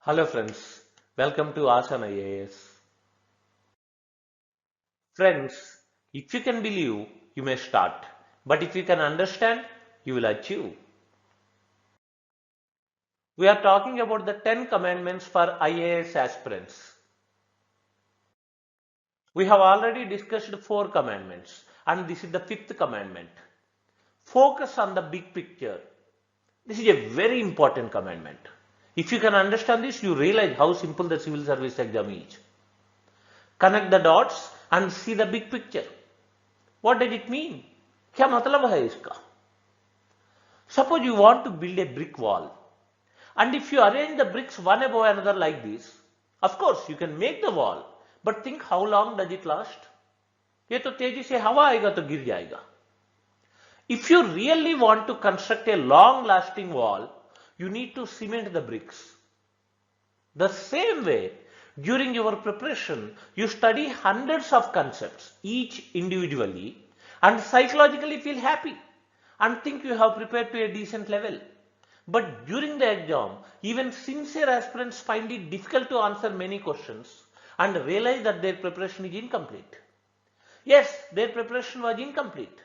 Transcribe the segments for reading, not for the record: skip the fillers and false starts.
Hello friends, welcome to Asan IAS. Friends, if you can believe, you may start. But if you can understand, you will achieve. We are talking about the 10 commandments for IAS aspirants. We have already discussed 4 commandments and this is the 5th commandment. Focus on the big picture. This is a very important commandment. If you can understand this, you realize how simple the civil service exam is. Connect the dots and see the big picture. What does it mean? क्या मतलब है इसका? Suppose you want to build a brick wall and if you arrange the bricks one above another like this, of course you can make the wall, but think how long does it last? ये तो तेजी से हवा आएगा तो गिर जाएगा. If you really want to construct a long lasting wall, you need to cement the bricks. The same way, during your preparation, you study hundreds of concepts, each individually, and psychologically feel happy and think you have prepared to a decent level. But during the exam, even sincere aspirants find it difficult to answer many questions and realize that their preparation is incomplete. Yes, their preparation was incomplete.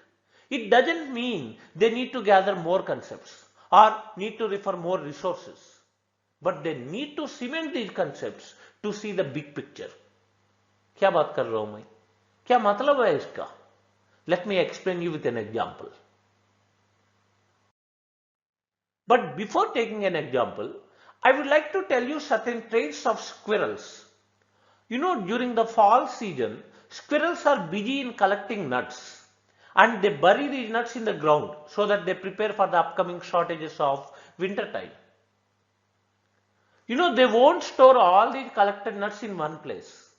It doesn't mean they need to gather more concepts or need to refer more resources, but they need to cement these concepts to see the big picture. क्या बात कर रहा हूं मैं? क्या मतलब है इसका? Let me explain you with an example. But before taking an example, I would like to tell you certain traits of squirrels. You know, during the fall season, squirrels are busy in collecting nuts and they bury these nuts in the ground so that they prepare for the upcoming shortages of winter time. You know, they won't store all these collected nuts in one place.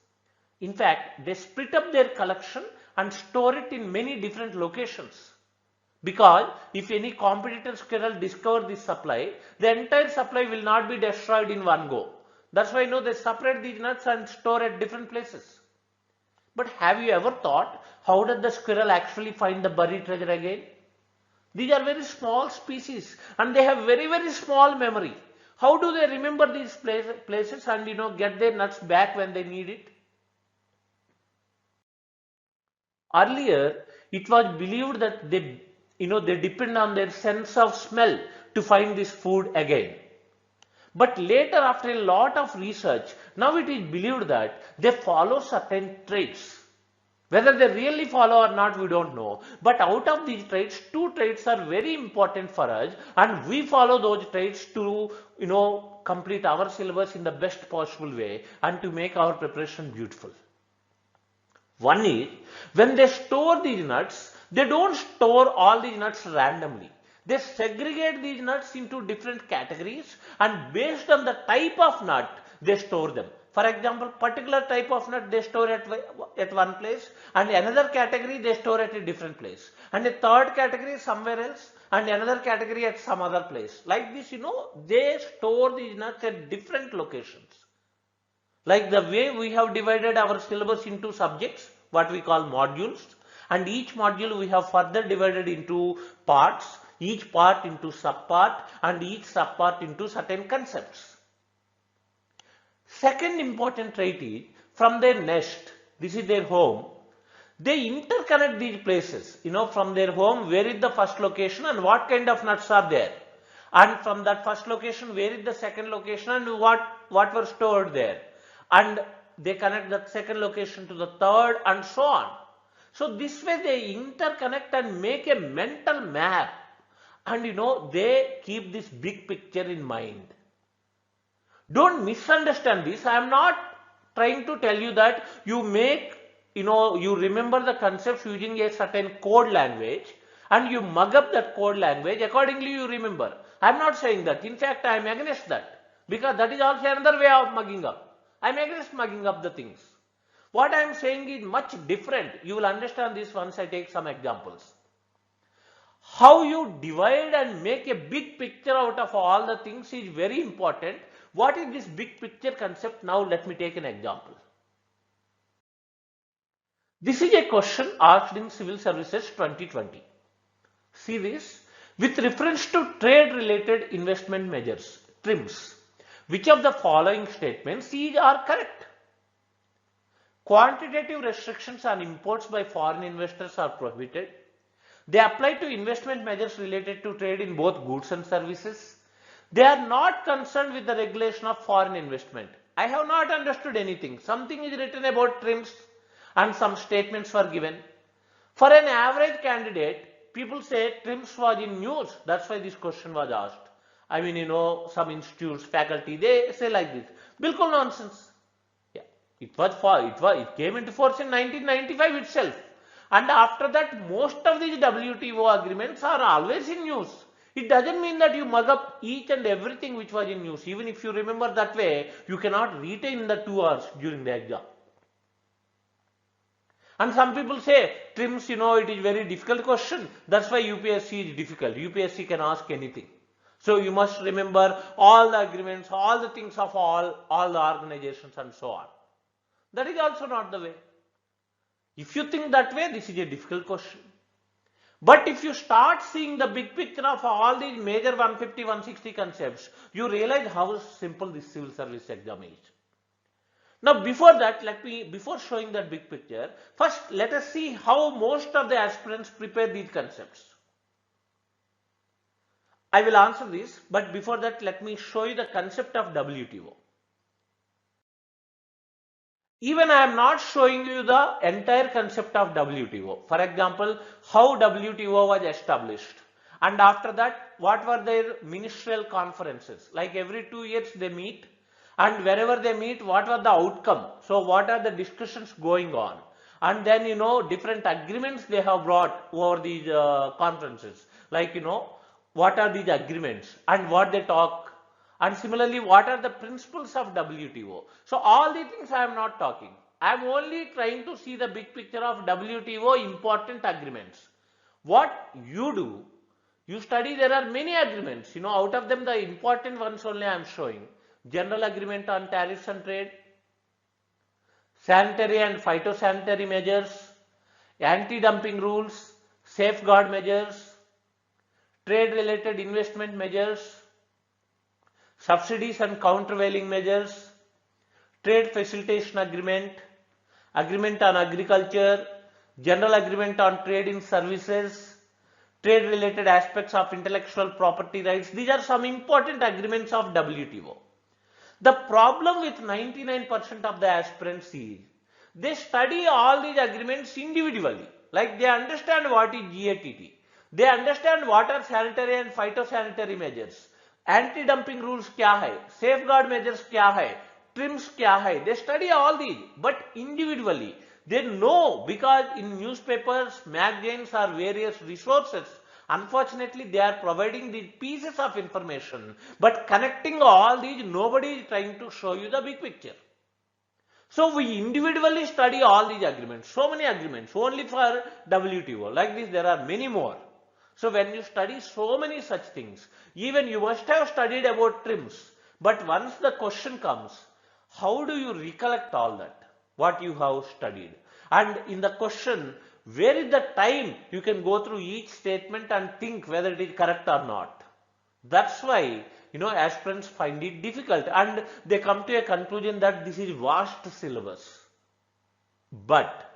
In fact, they split up their collection and store it in many different locations. Because if any competitor squirrel discover this supply, the entire supply will not be destroyed in one go. That's why they separate these nuts and store at different places. But have you ever thought, how does the squirrel actually find the buried treasure again? These are very small species and they have very, very small memory. How do they remember these places and get their nuts back when they need it? Earlier, it was believed that they depend on their sense of smell to find this food again. But later, after a lot of research, now it is believed that they follow certain traits. Whether they really follow or not, we don't know. But out of these traits, 2 traits are very important for us and we follow those traits to, complete our syllabus in the best possible way and to make our preparation beautiful. One is, when they store these nuts, they don't store all these nuts randomly. They segregate these nuts into different categories and based on the type of nut, they store them. For example, particular type of nut they store at one place and another category they store at a different place. And a third category somewhere else and another category at some other place. Like this, they store these nuts at different locations. Like the way we have divided our syllabus into subjects, what we call modules, and each module we have further divided into parts, each part into subpart and each subpart into certain concepts. Second important trait is, from their nest, this is their home, they interconnect these places, from their home, where is the first location and what kind of nuts are there. And from that first location, where is the second location and what were stored there. And they connect that second location to the third and so on. So this way they interconnect and make a mental map and they keep this big picture in mind. Don't misunderstand this. I am not trying to tell you that you remember the concepts using a certain code language and you mug up that code language, accordingly you remember. I am not saying that. In fact, I am against that because that is also another way of mugging up. I am against mugging up the things. What I am saying is much different. You will understand this once I take some examples. How you divide and make a big picture out of all the things is very important. What is this big picture concept? Now let me take an example. This is a question asked in Civil Services 2020. See this. With reference to trade related investment measures, TRIMs, Which of the following statements are correct? Quantitative restrictions on imports by foreign investors are prohibited. They apply to investment measures related to trade in both goods and services. They are not concerned with the regulation of foreign investment. I have not understood anything. Something is written about TRIMS and some statements were given. For an average candidate, people say TRIMS was in news. That's why this question was asked. I mean, some institutes, faculty, they say like this. Bilkul nonsense. Yeah, it came into force in 1995 itself. And after that, most of these WTO agreements are always in news. It doesn't mean that you mug up each and everything which was in news. Even if you remember that way, you cannot retain the 2 hours during the exam. And some people say, TRIMS, it is very difficult question. That's why UPSC is difficult. UPSC can ask anything. So you must remember all the agreements, all the things of all the organizations and so on. That is also not the way. If you think that way, this is a difficult question. But if you start seeing the big picture of all these major 150, 160 concepts, you realize how simple this civil service exam is. Now before that, before showing that big picture, first let us see how most of the aspirants prepare these concepts. I will answer this, but before that, let me show you the concept of WTO. Even I am not showing you the entire concept of WTO. For example, how WTO was established. And after that, what were their ministerial conferences? Like every 2 years they meet. And wherever they meet, what was the outcome? So what are the discussions going on? And then, different agreements they have brought over these conferences. Like, what are these agreements and what they talk, and similarly what are the principles of WTO. So all these things I am not talking. I am only trying to see the big picture of WTO important agreements. What you do, you study, there are many agreements, out of them the important ones only I am showing. General Agreement on Tariffs and Trade, Sanitary and Phytosanitary Measures, Anti-Dumping Rules, Safeguard Measures, Trade-related investment measures, subsidies and countervailing measures, Trade Facilitation Agreement, Agreement on Agriculture, General Agreement on Trade in Services, Trade-related aspects of intellectual property rights. These are some important agreements of WTO. The problem with 99% of the aspirants is they study all these agreements individually. Like they understand what is GATT. They understand what are sanitary and phytosanitary measures. Anti-dumping rules kya hai, safeguard measures kya hai, TRIMS kya hai. They study all these, but individually. They know because in newspapers, magazines or various resources, unfortunately they are providing these pieces of information, but connecting all these, nobody is trying to show you the big picture. So we individually study all these agreements, so many agreements, only for WTO. Like this, there are many more. So when you study so many such things, even you must have studied about TRIMS, but once the question comes, how do you recollect all that, what you have studied? And in the question, where is the time you can go through each statement and think whether it is correct or not? That's why, aspirants find it difficult and they come to a conclusion that this is vast syllabus. But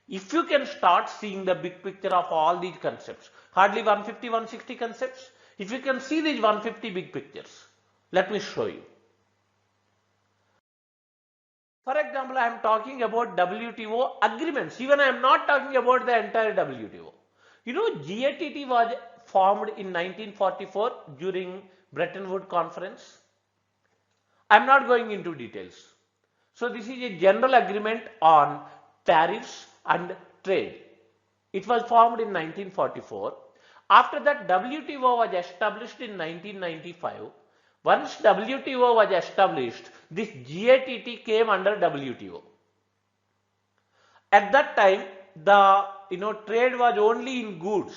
if you can start seeing the big picture of all these concepts, hardly 150, 160 concepts, if you can see these 150 big pictures, let me show you. For example, I am talking about WTO agreements. Even I am not talking about the entire WTO. GATT was formed in 1944 during Bretton Woods Conference. I am not going into details. So this is a general agreement on tariffs and trade. It was formed in 1944. After that, WTO was established in 1995. Once WTO was established, this GATT came under WTO. At that time, the trade was only in goods.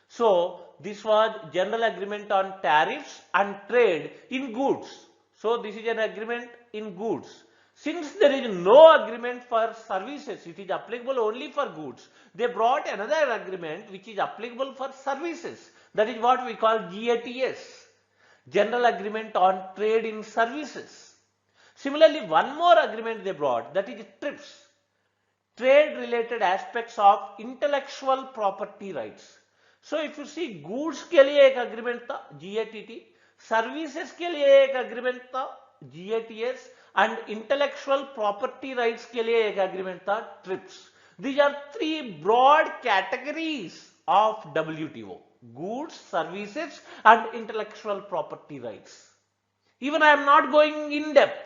So this was general agreement on tariffs and trade in goods. So this is an agreement in goods. Since there is no agreement for services, it is applicable only for goods. They brought another agreement which is applicable for services. That is what we call GATS, General Agreement on Trade in Services. Similarly, one more agreement they brought, that is TRIPS, trade related aspects of intellectual property rights. So if you see, goods के लिए एक agreement था GATT, services के लिए एक agreement था GATS, and intellectual property rights के लिए एक agreement था TRIPS. These are three broad categories of WTO: goods, services, and intellectual property rights. Even I am not going in depth.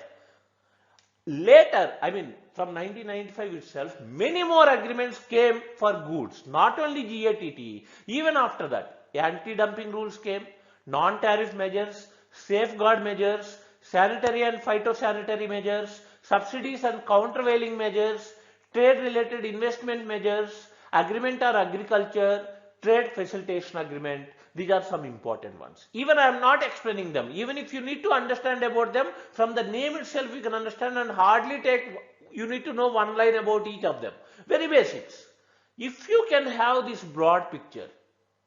Later, I mean from 1995 itself, many more agreements came for goods, not only GATT. Even after that, anti-dumping rules came, non-tariff measures, safeguard measures, sanitary and phytosanitary measures, subsidies and countervailing measures, trade-related investment measures, agreement on agriculture, trade facilitation agreement. These are some important ones. Even I am not explaining them. Even if you need to understand about them, from the name itself you can understand, and hardly you need to know one line about each of them. Very basics. If you can have this broad picture,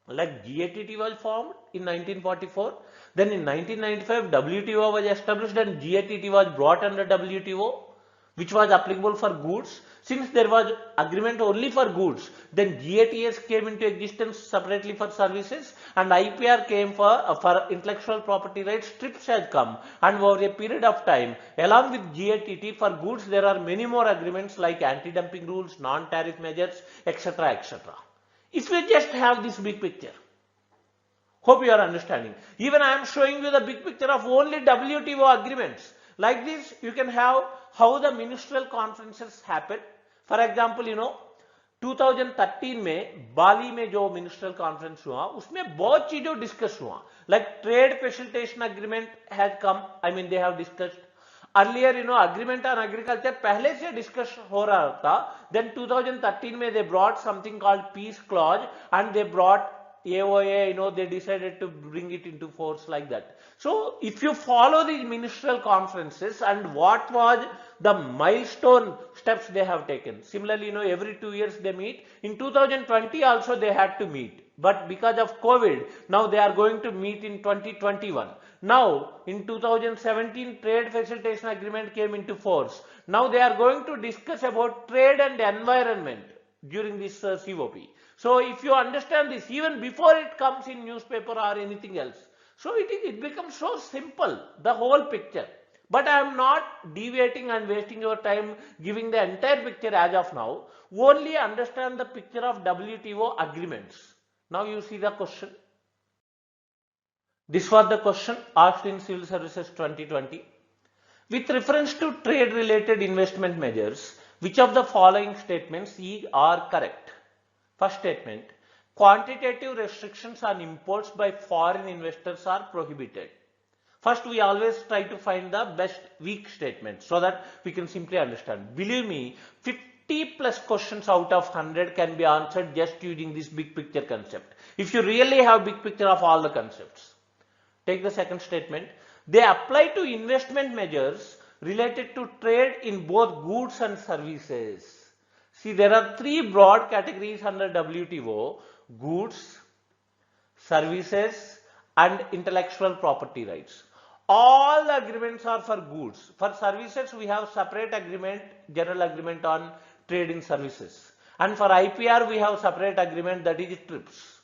like GATT was formed in 1944, then in 1995 WTO was established and GATT was brought under WTO, which was applicable for goods. Since there was agreement only for goods, then GATS came into existence separately for services, and IPR came for intellectual property rights. TRIPS has come, and over a period of time, along with GATT, for goods there are many more agreements like anti-dumping rules, non-tariff measures, etc., etc. If we just have this big picture, hope you are understanding. Even I am showing you the big picture of only WTO agreements. Like this, you can have how the ministerial conferences happen. For example, 2013 में बाली में जो ministerial conference हुआ उसमें बहुत चीजों discuss हुआ, like trade facilitation agreement has come, I mean they have discussed earlier, agreement on agriculture पहले से डिस्कस हो रहा था. Then 2013 में they brought something called peace clause, and they brought AOA, they decided to bring it into force like that. So if you follow these ministerial conferences and what was the milestone steps they have taken. Similarly, every 2 years they meet. In 2020 also they had to meet. But because of COVID, now they are going to meet in 2021. Now, in 2017, trade facilitation agreement came into force. Now they are going to discuss about trade and environment during this COP. So if you understand this, even before it comes in newspaper or anything else, so it becomes so simple, the whole picture. But I am not deviating and wasting your time giving the entire picture as of now. Only understand the picture of WTO agreements. Now you see the question. This was the question asked in Civil Services 2020. With reference to trade related investment measures, which of the following statements are correct? First statement, quantitative restrictions on imports by foreign investors are prohibited. First, we always try to find the best weak statement so that we can simply understand. Believe me, 50 plus questions out of 100 can be answered just using this big picture concept. If you really have big picture of all the concepts. Take the second statement. They apply to investment measures related to trade in both goods and services. See, there are three broad categories under WTO: goods, services, and intellectual property rights. All the agreements are for goods. For services, we have separate agreement, general agreement on trade in services. And for IPR, we have separate agreement, that is TRIPS.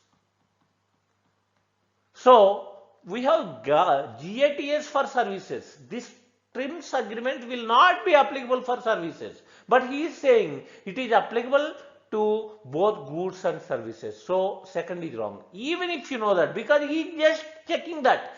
So, we have GATS for services. This TRIPS agreement will not be applicable for services. But he is saying it is applicable to both goods and services. So, second is wrong. Even if you know that, because he is just checking that.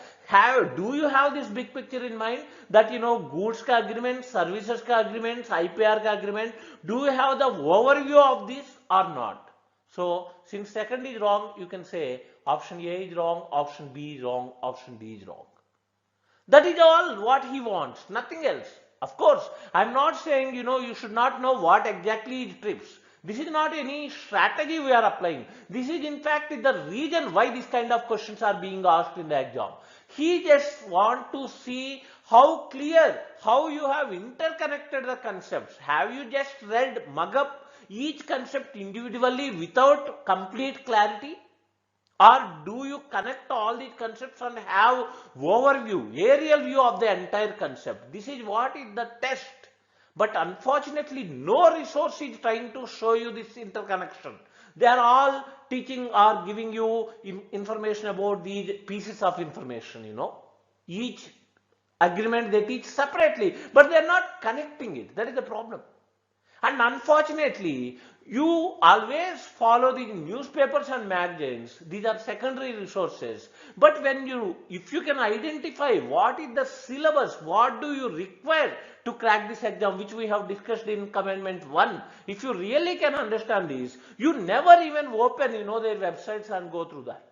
Do you have this big picture in mind that goods ka agreement, services ka agreements, IPR ka agreement? Do you have the overview of this or not? So, since second is wrong, you can say option A is wrong, option B is wrong, option D is wrong. That is all what he wants, nothing else. Of course, I am not saying, you should not know what exactly is TRIPS. This is not any strategy we are applying. This is in fact the reason why this kind of questions are being asked in the exam. He just want to see how clear, how you have interconnected the concepts. Have you just mug up each concept individually without complete clarity? Or do you connect all these concepts and have overview, aerial view of the entire concept? This is what is the test. But unfortunately, no resource is trying to show you this interconnection. They are all teaching or giving you information about these pieces of information, Each agreement they teach separately, but they are not connecting it. That is the problem. And unfortunately, you always follow the newspapers and magazines. These are secondary resources. But if you can identify what is the syllabus, what do you require to crack this exam, which we have discussed in Commandment 1, if you really can understand this, you never even open, their websites and go through that.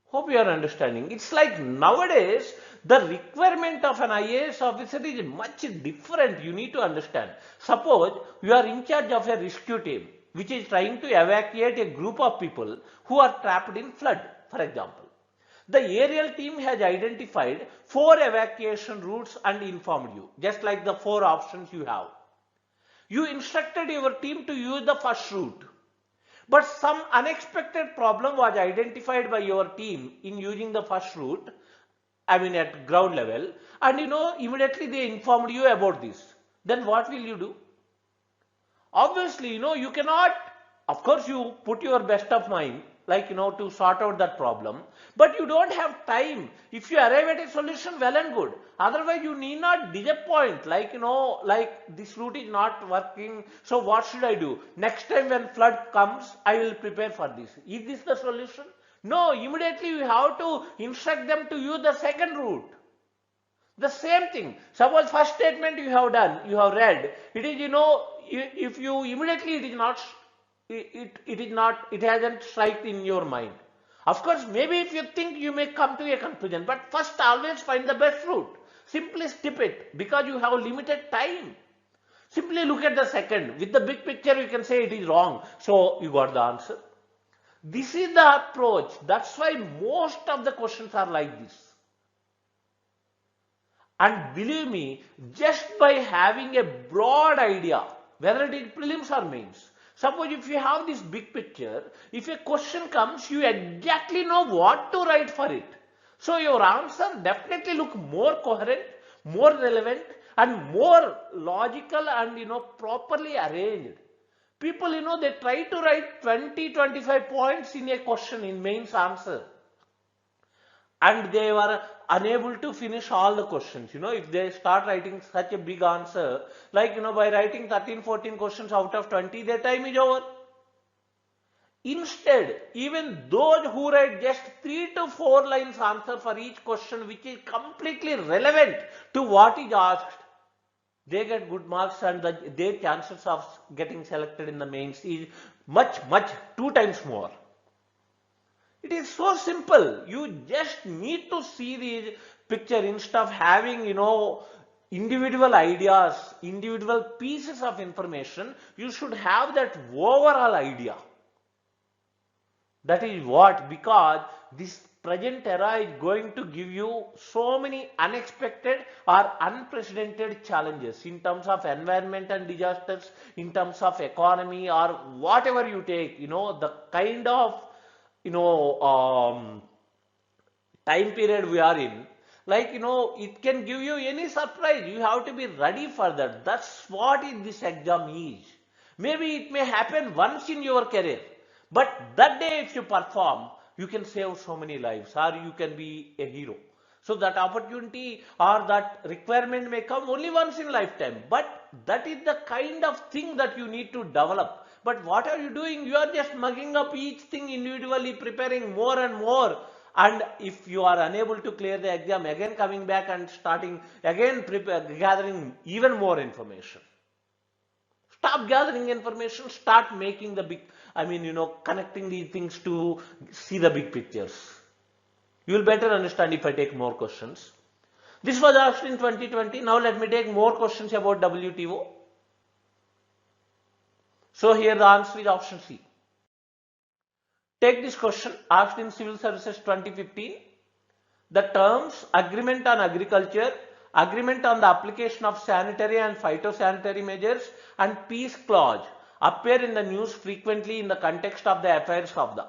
Hope you are understanding. It's like nowadays, the requirement of an IAS officer is much different. You need to understand. Suppose you are in charge of a rescue team, which is trying to evacuate a group of people who are trapped in flood, for example. The aerial team has identified 4 evacuation routes and informed you, just like the 4 options you have. You instructed your team to use the first route. But some unexpected problem was identified by your team in using the first route, at ground level, and immediately they informed you about this. Then what will you do? Obviously, you cannot, of course, you put your best of mind, to sort out that problem, but you don't have time. If you arrive at a solution, well and good. Otherwise, you need not disappoint, like this route is not working, so what should I do? Next time when flood comes, I will prepare for this. Is this the solution? No, immediately you have to instruct them to use the second route. The same thing. Suppose first statement you have done, you have read, it is, if you immediately it hasn't struck in your mind. Of course, maybe if you think, you may come to a conclusion, but first always find the best route. Simply skip it because you have limited time. Simply look at the second. With the big picture, you can say it is wrong. So you got the answer. This is the approach. That's why most of the questions are like this. And believe me, just by having a broad idea, whether it is prelims or mains, suppose if you have this big picture, if a question comes, you exactly know what to write for it. So your answer definitely look more coherent, more relevant, and more logical and, properly arranged. People, they try to write 20-25 points in a question in mains answer. And they were unable to finish all the questions. If they start writing such a big answer, by writing 13-14 questions out of 20, their time is over. Instead, even those who write just 3 to 4 lines answer for each question, which is completely relevant to what is asked, they get good marks, and their chances of getting selected in the mains is much, 2 times more. It is so simple. You just need to see the picture instead of having, individual ideas, individual pieces of information. You should have that overall idea. That is what, because this present era is going to give you so many unexpected or unprecedented challenges in terms of environment and disasters, in terms of economy, or whatever you take, the kind of time period we are in, it can give you any surprise. You have to be ready for that. That's what this exam is. Maybe it may happen once in your career, but that day if you perform, you can save so many lives, or you can be a hero. So that opportunity or that requirement may come only once in lifetime, but that is the kind of thing that you need to develop. But what are you doing? You are just mugging up each thing individually, preparing more and more. And if you are unable to clear the exam, again coming back and starting again gathering even more information. Stop gathering information, start making the big, connecting these things to see the big pictures. You will better understand if I take more questions. This was asked in 2020. Now let me take more questions about WTO. So here the answer is option C. Take this question asked in Civil Services 2015. The terms agreement on agriculture, agreement on the application of sanitary and phytosanitary measures, and peace clause appear in the news frequently in the context of the affairs of the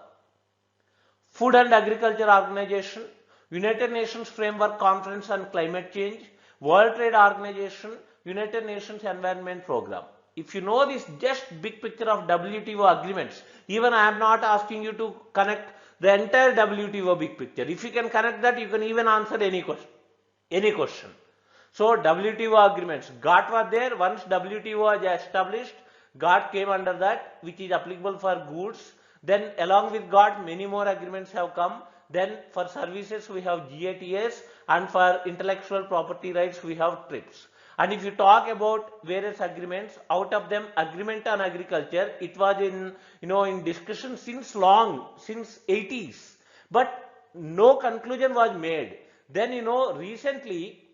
Food and Agriculture Organization, United Nations Framework Conference on Climate Change, World Trade Organization, United Nations Environment Program. If you know this just big picture of WTO agreements, even I am not asking you to connect the entire WTO big picture. If you can connect that, you can even answer any question. So WTO agreements, GATT was there. Once WTO was established, GATT came under that, which is applicable for goods. Then along with GATT, many more agreements have come. Then for services, we have GATS, and for intellectual property rights, we have TRIPS. And if you talk about various agreements, out of them, agreement on agriculture, it was in discussion since 80s, but no conclusion was made. Then recently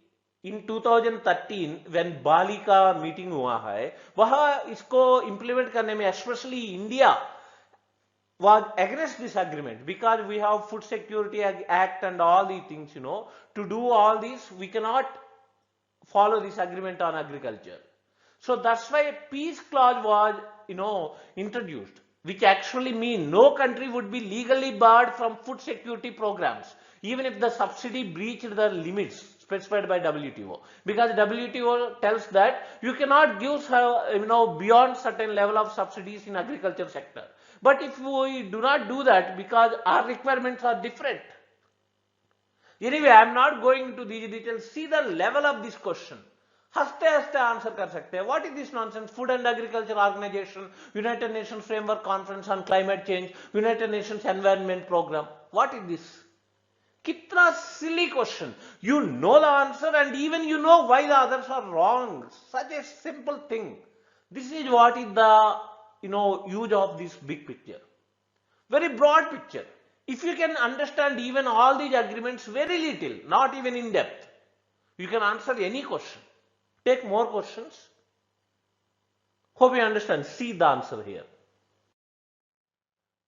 in 2013 when Bali का meeting हुआ है, वहाँ इसको implement करने में especially India was against this agreement, because we have Food Security Act and all these things. To do all this, we cannot follow this agreement on agriculture. So that's why a peace clause was introduced, which actually means no country would be legally barred from food security programs, even if the subsidy breached the limits specified by WTO, because WTO tells that you cannot give beyond certain level of subsidies in agriculture sector. But if we do not do that, because our requirements are different. Anyway, I am not going into these details. See the level of this question. हंसते हंसते answer कर सकते हैं. What is this nonsense? Food and Agriculture Organization, United Nations Framework Conference on Climate Change, United Nations Environment Program. What is this? Kitna silly question. You know the answer, and even you know why the others are wrong. Such a simple thing. This is what is the use of this big picture. Very broad picture. If you can understand even all these agreements very little, not even in depth, you can answer any question. Take more questions. Hope you understand. See the answer here.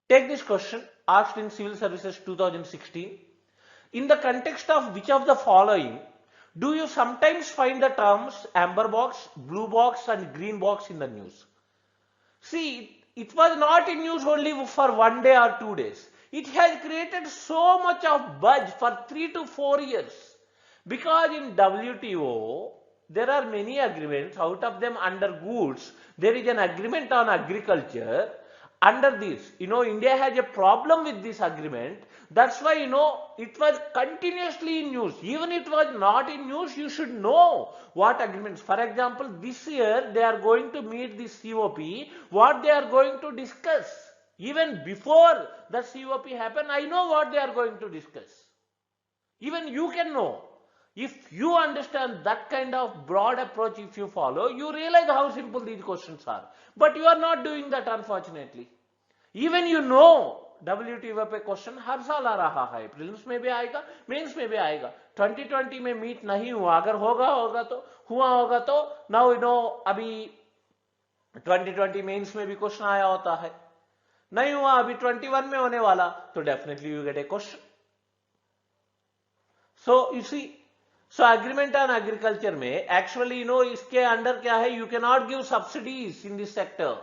Take this question asked in Civil Services 2016. In the context of which of the following do you sometimes find the terms amber box, blue box and green box in the news? See, it was not in news only for 1 day or 2 days. It has created so much of buzz for 3 to 4 years, because in WTO there are many agreements. Out of them, under goods there is an agreement on agriculture. Under this, India has a problem with this agreement. That's why it was continuously in news. Even if it was not in news, you should know what agreements. For example, this year they are going to meet this COP. What they are going to discuss. Even before the COP happen, I know what they are going to discuss. Even you can know. If you understand that kind of broad approach, if you follow, you realize how simple these questions are. But you are not doing that, unfortunately. Even WTO पे question हर साल आ रहा है. Prelims में भी आएगा, mains में भी आएगा. 2020 में मीट नहीं हुआ. अगर होगा तो हुआ होगा तो नाउ अभी 2020 मेंस में भी क्वेश्चन आया होता है. नहीं हुआ, अभी 21 में होने वाला, तो definitely you get a question. So you see, so agreement on agriculture में एक्चुअली इसके अंडर क्या है, you can not give subsidies in this sector.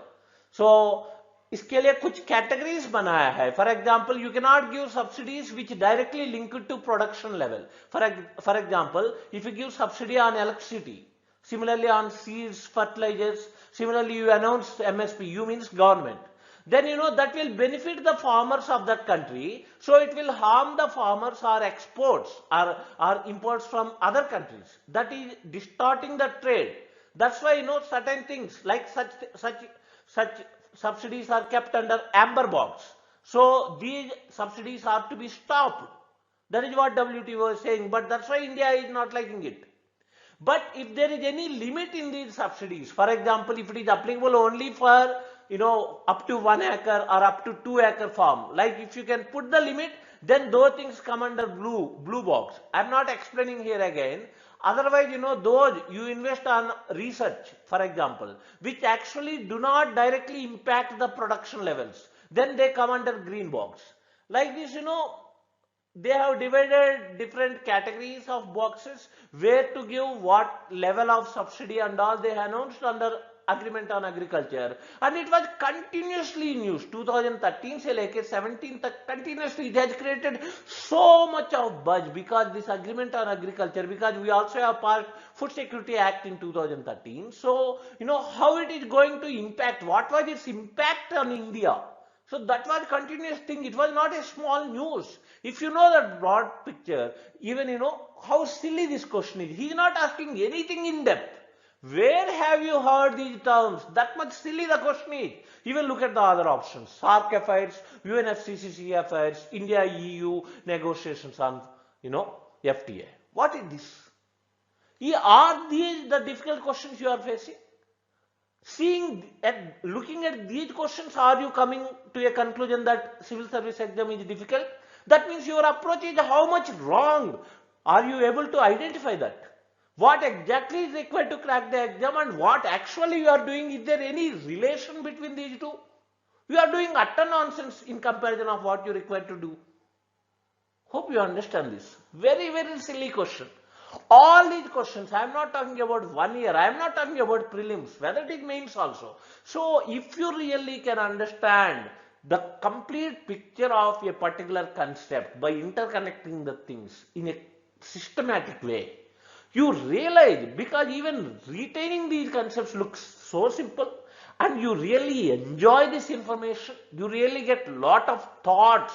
So इसके लिए कुछ कैटेगरीज बनाया है. For example, you can not give subsidies which directly link to production level. For example, if you give subsidy on electricity, similarly on seeds, fertilizers, similarly you announce MSP, you means government, then that will benefit the farmers of that country. So it will harm the farmers or exports or imports from other countries. That is distorting the trade. That's why certain things like such subsidies are kept under amber box. So these subsidies are to be stopped. That is what WTO is saying. But that's why India is not liking it. But if there is any limit in these subsidies, for example, if it is applicable only for up to 1 acre or up to 2 acre farm, like if you can put the limit, then those things come under blue box. I'm not explaining here again. Otherwise, those you invest on research, for example, which actually do not directly impact the production levels, then they come under green box. Like this, they have divided different categories of boxes where to give what level of subsidy and all. They announced under agreement on agriculture, and it was continuously in use 2013 से लेके 17 तक continuously. It has created so much of buzz because this agreement on agriculture, because we also have passed Food Security Act in 2013. So how it is going to impact, what was its impact on India. So that was continuous thing. It was not a small news. If you know that broad picture, even how silly this question is. He is not asking anything in depth. Where have you heard these terms? That much silly the question is. Even look at the other options. SARC affairs, UNFCCC affairs, India-EU negotiations on, FTA. What is this? Are these the difficult questions you are facing? Looking at these questions, are you coming to a conclusion that civil service exam is difficult? That means your approach is how much wrong. Are you able to identify that? What exactly is required to crack the exam and what actually you are doing? Is there any relation between these two? You are doing utter nonsense in comparison of what you require to do. Hope you understand this. Very, very silly question. All these questions, I am not talking about 1 year, I am not talking about prelims, whether it is mains also. So if you really can understand the complete picture of a particular concept by interconnecting the things in a systematic way, you realize, because even retaining these concepts looks so simple, and you really enjoy this information, you really get lot of thoughts,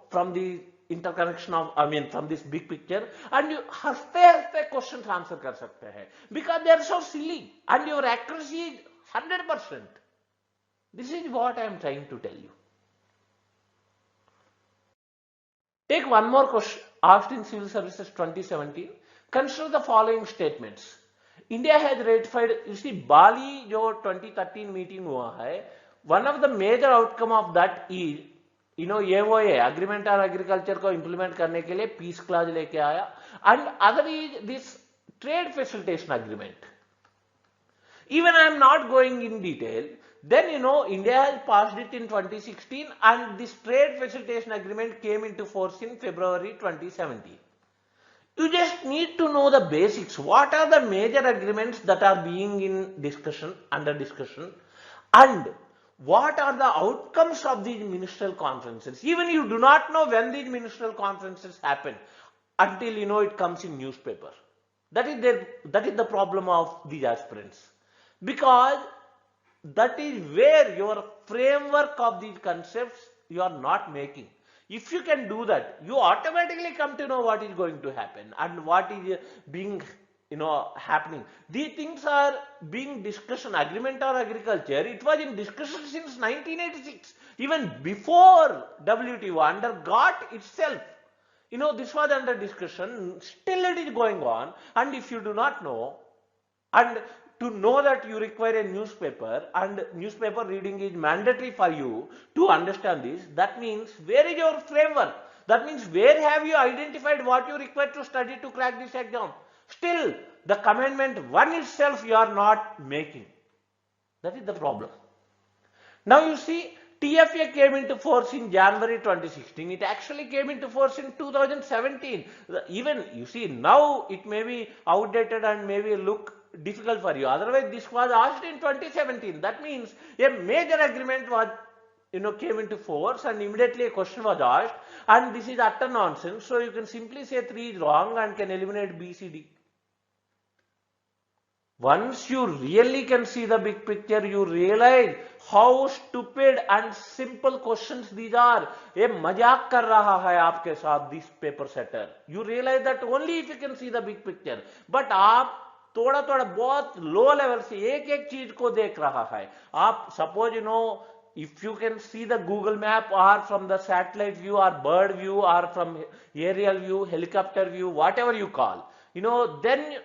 from the interconnection of, from this big picture, and you haste questions answer kar sakte hai, because they are so silly and your accuracy is 100%. This is what I am trying to tell you. Take one more question asked in Civil Services 2017. Consider the following statements. India has ratified, you see, Bali जो 2013 meeting हुआ है, one of the major outcome of that is, ये वो है agreement on agriculture को implement करने के लिए peace clause लेके आया, and other is this trade facilitation agreement. Even I am not going in detail. Then India has passed it in 2016, and this trade facilitation agreement came into force in February 2017. You just need to know the basics. What are the major agreements that are being in discussion, under discussion, and what are the outcomes of these ministerial conferences? Even you do not know when these ministerial conferences happen until it comes in newspaper. That is the problem of these aspirants, because that is where your framework of these concepts you are not making. If you can do that, you automatically come to know what is going to happen and what is being happening. These things are being discussed. Agreement on agriculture, it was in discussion since 1986, even before WTO, under GATT itself. This was under discussion, still it is going on, and if you do not know, and to know that you require a newspaper, and newspaper reading is mandatory for you to understand this, that means where is your framework? That means where have you identified what you require to study to crack this exam? Still, the commandment 1 itself you are not making. That is the problem. Now you see, TFA came into force in January 2016. It actually came into force in 2017. Even, you see, now it may be outdated and maybe look difficult for you. Otherwise, this was asked in 2017. That means a major agreement was, came into force, and immediately a question was asked, and this is utter nonsense. So you can simply say 3 is wrong and can eliminate B, C, D. Once you really can see the big picture, you realize how stupid and simple questions these are. ये मजाक कर रहा है आपके साथ this paper setter. You realize that only if you can see the big picture. But आप थोड़ा थोड़ा बहुत लो लेवल से एक एक चीज को देख रहा है. आप suppose if you can see the Google map, or from the satellite view, or bird view, or from aerial view, helicopter view, whatever you call, then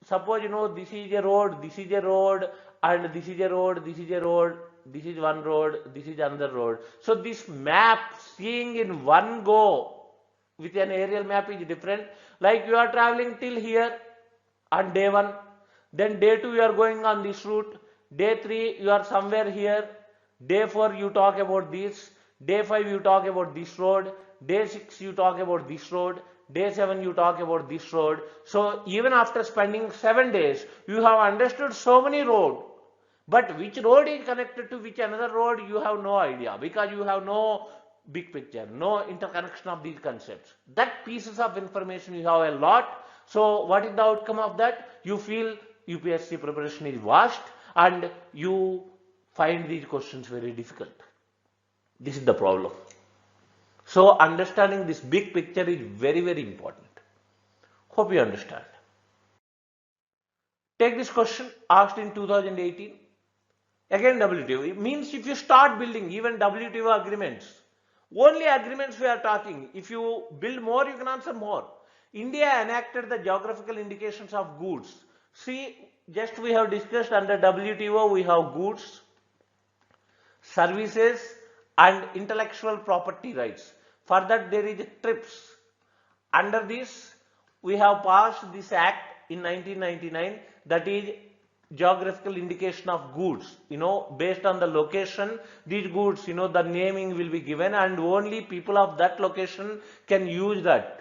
suppose this is a road, this is a road, and this is a road, this is a road, this is one road, this is another road. So this map seeing in one go with an aerial map is different. Like you are traveling till here on day 1, then day 2 you are going on this route, day 3 you are somewhere here, day 4 you talk about this, day 5 you talk about this road, day 6 you talk about this road, day 7 you talk about this road. So even after spending 7 days, you have understood so many roads. But which road is connected to which another road, you have no idea, because you have no big picture, no interconnection of these concepts. That pieces of information you have a lot. So what is the outcome of that? You feel UPSC preparation is vast and you find these questions very difficult. This is the problem. So understanding this big picture is very, very important. Hope you understand. Take this question asked in 2018. Again WTO. It means if you start building even WTO agreements, only agreements we are talking. If you build more, you can answer more. India enacted the geographical indications of goods. See, just we have discussed under WTO, we have goods, services and intellectual property rights. For that there is TRIPS. Under this, we have passed this act in 1999, that is geographical indication of goods. Based on the location, these goods, the naming will be given and only people of that location can use that.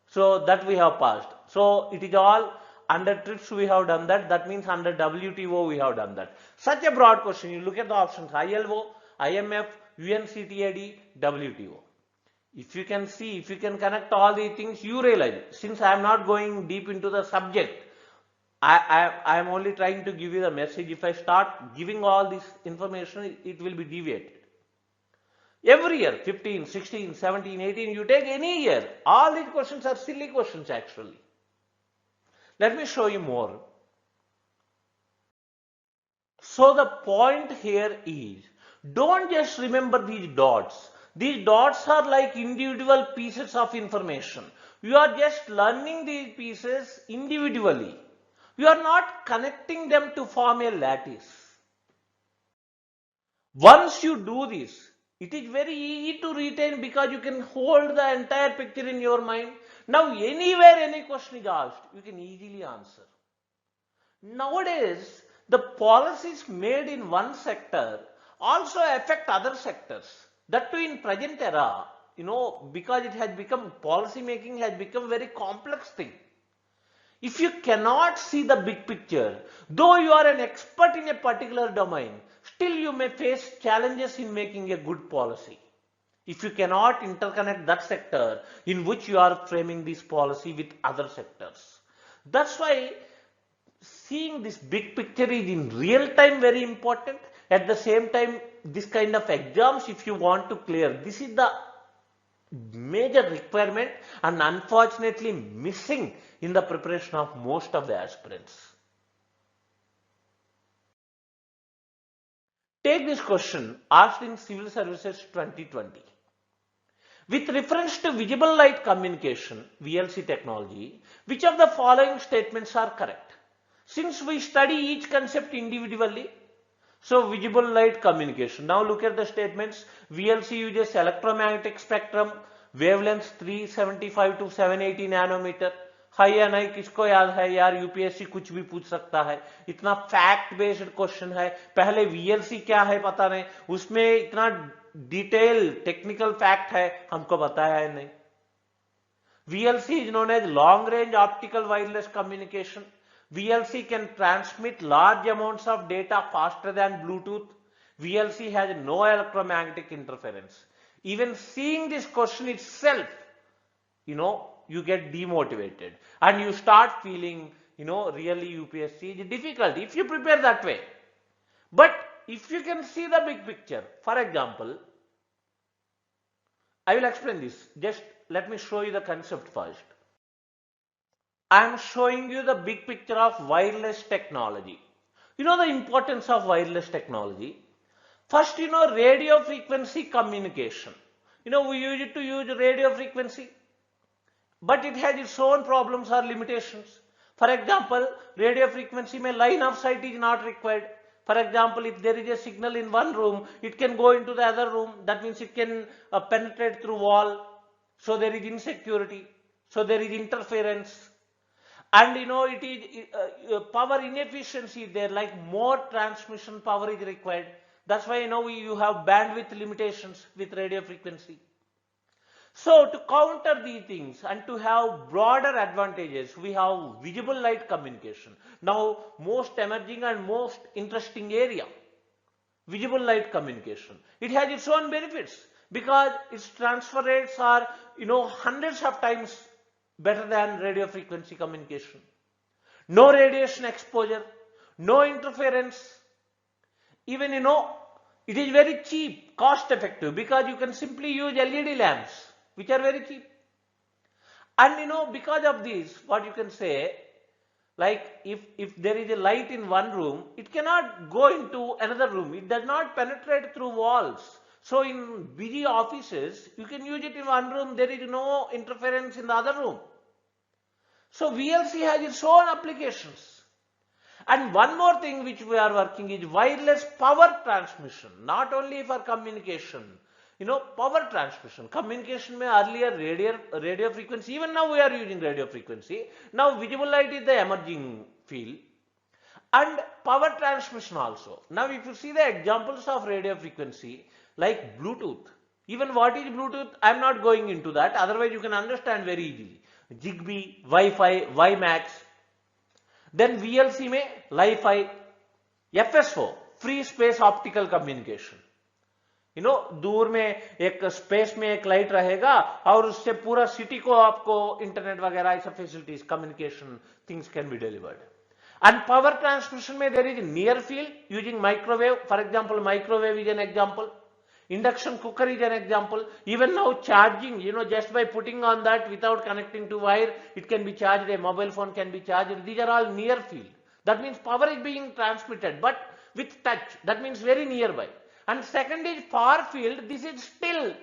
So that we have passed. So it is all under TRIPS we have done that. That means under WTO we have done that. Such a broad question. You look at the options: ILO, IMF, UNCTAD, WTO. If you can see, if you can connect all these things, you realize, since I am not going deep into the subject, I am only trying to give you the message. If I start giving all this information, it will be deviated. Every year, 15, 16, 17, 18, you take any year, all these questions are silly questions actually. Let me show you more. So the point here is, don't just remember these dots. These dots are like individual pieces of information. You are just learning these pieces individually. You are not connecting them to form a lattice. Once you do this, it is very easy to retain because you can hold the entire picture in your mind. Now anywhere any question is asked, you can easily answer. Nowadays, the policies made in one sector also affect other sectors. That too in present era, because it has become, policy making has become very complex thing. If you cannot see the big picture, though you are an expert in a particular domain, still you may face challenges in making a good policy. If you cannot interconnect that sector in which you are framing this policy with other sectors. That's why seeing this big picture is in real time very important. At the same time, this kind of exams, if you want to clear, this is the major requirement and unfortunately missing in the preparation of most of the aspirants. Take this question asked in Civil Services 2020. With reference to visible light communication, VLC technology, which of the following statements are correct? Since we study each concept individually, so visible light communication. Now look at the statements. VLC uses electromagnetic spectrum, wavelengths 375 to 780 nanometer. High या नहीं किसको याद है यार, UPSC कुछ भी पूछ सकता है, इतना फैक्ट बेस्ड क्वेश्चन है. पहले वीएलसी क्या है पता नहीं, उसमें इतना डिटेल टेक्निकल फैक्ट है, हमको बताया है नहीं. VLC is known as long range optical wireless communication. VLC can transmit large amounts of data faster than Bluetooth. VLC has no electromagnetic interference. Even seeing this question itself, you get demotivated and you start feeling, really UPSC is difficult if you prepare that way. But if you can see the big picture, for example, I will explain this. Just let me show you the concept first. I am showing you the big picture of wireless technology. You know the importance of wireless technology. First, radio frequency communication. We used to use radio frequency, but it has its own problems or limitations. For example, radio frequency mein line of sight is not required. For example, if there is a signal in one room, it can go into the other room. That means it can penetrate through wall. So there is insecurity. So there is interference. And it is power inefficiency there, like more transmission power is required. That's why you have bandwidth limitations with radio frequency. So to counter these things and to have broader advantages, we have visible light communication. Now, most emerging and most interesting area, visible light communication. It has its own benefits because its transfer rates are, hundreds of times better than radio frequency communication. No radiation exposure, no interference. Even, it is very cheap, cost effective because you can simply use LED lamps which are very cheap. And because of this, what you can say, like if there is a light in one room, it cannot go into another room. It does not penetrate through walls. So in busy offices, you can use it in one room. There is no interference in the other room. So VLC has its own applications. And one more thing which we are working is wireless power transmission, not only for communication. Power transmission. Communication may earlier radio frequency, even now we are using radio frequency. Now visible light is the emerging field. And power transmission also. Now if you see the examples of radio frequency, like Bluetooth. Even what is Bluetooth, I am not going into that, otherwise you can understand very easily. Zigbee, Wi-Fi, WiMAX. Then VLC में Li-Fi, FSO, free space optical communication. दूर में एक space में एक light रहेगा और उससे पूरा सिटी को आपको इंटरनेट वगैरह ऐसा facilities communication things can be delivered and power transmission में there is near field using microwave for example microwave is an example induction cooker is an example. Even now charging, just by putting on that without connecting to wire, it can be charged, a mobile phone can be charged. These are all near field. That means power is being transmitted, but with touch. That means very nearby. And second is far field. This is still,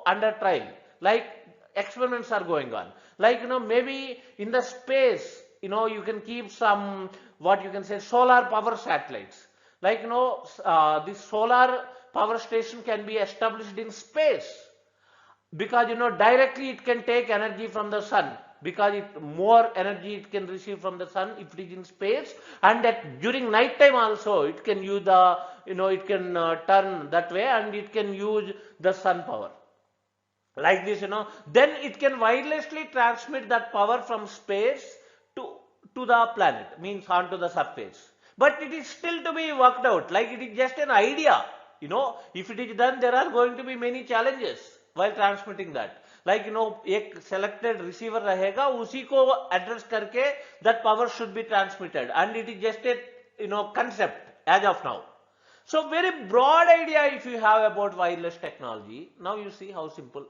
under trial. Like experiments are going on. Like, maybe in the space, you can keep some, what you can say, solar power satellites. Like, this solar power station can be established in space because directly it can take energy from the sun because more energy it can receive from the sun if it is in space, and during night time also it can use the it can turn that way and it can use the sun power like this. Then it can wirelessly transmit that power from space to the planet, means onto the surface. But it is still to be worked out, like it is just an idea. If it is done, there are going to be many challenges while transmitting that. Like, एक selected receiver रहेगा, उसी को address करके that power should be transmitted, and it is just a concept as of now. So very broad idea if you have about wireless technology. Now you see how simple.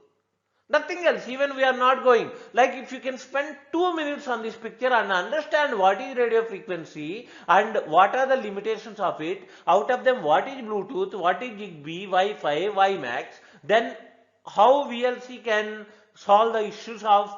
Nothing else, even we are not going. Like if you can spend 2 minutes on this picture and understand what is radio frequency and what are the limitations of it, out of them what is Bluetooth, what is Zigbee, Wi-Fi, WiMAX, then how VLC can solve the issues of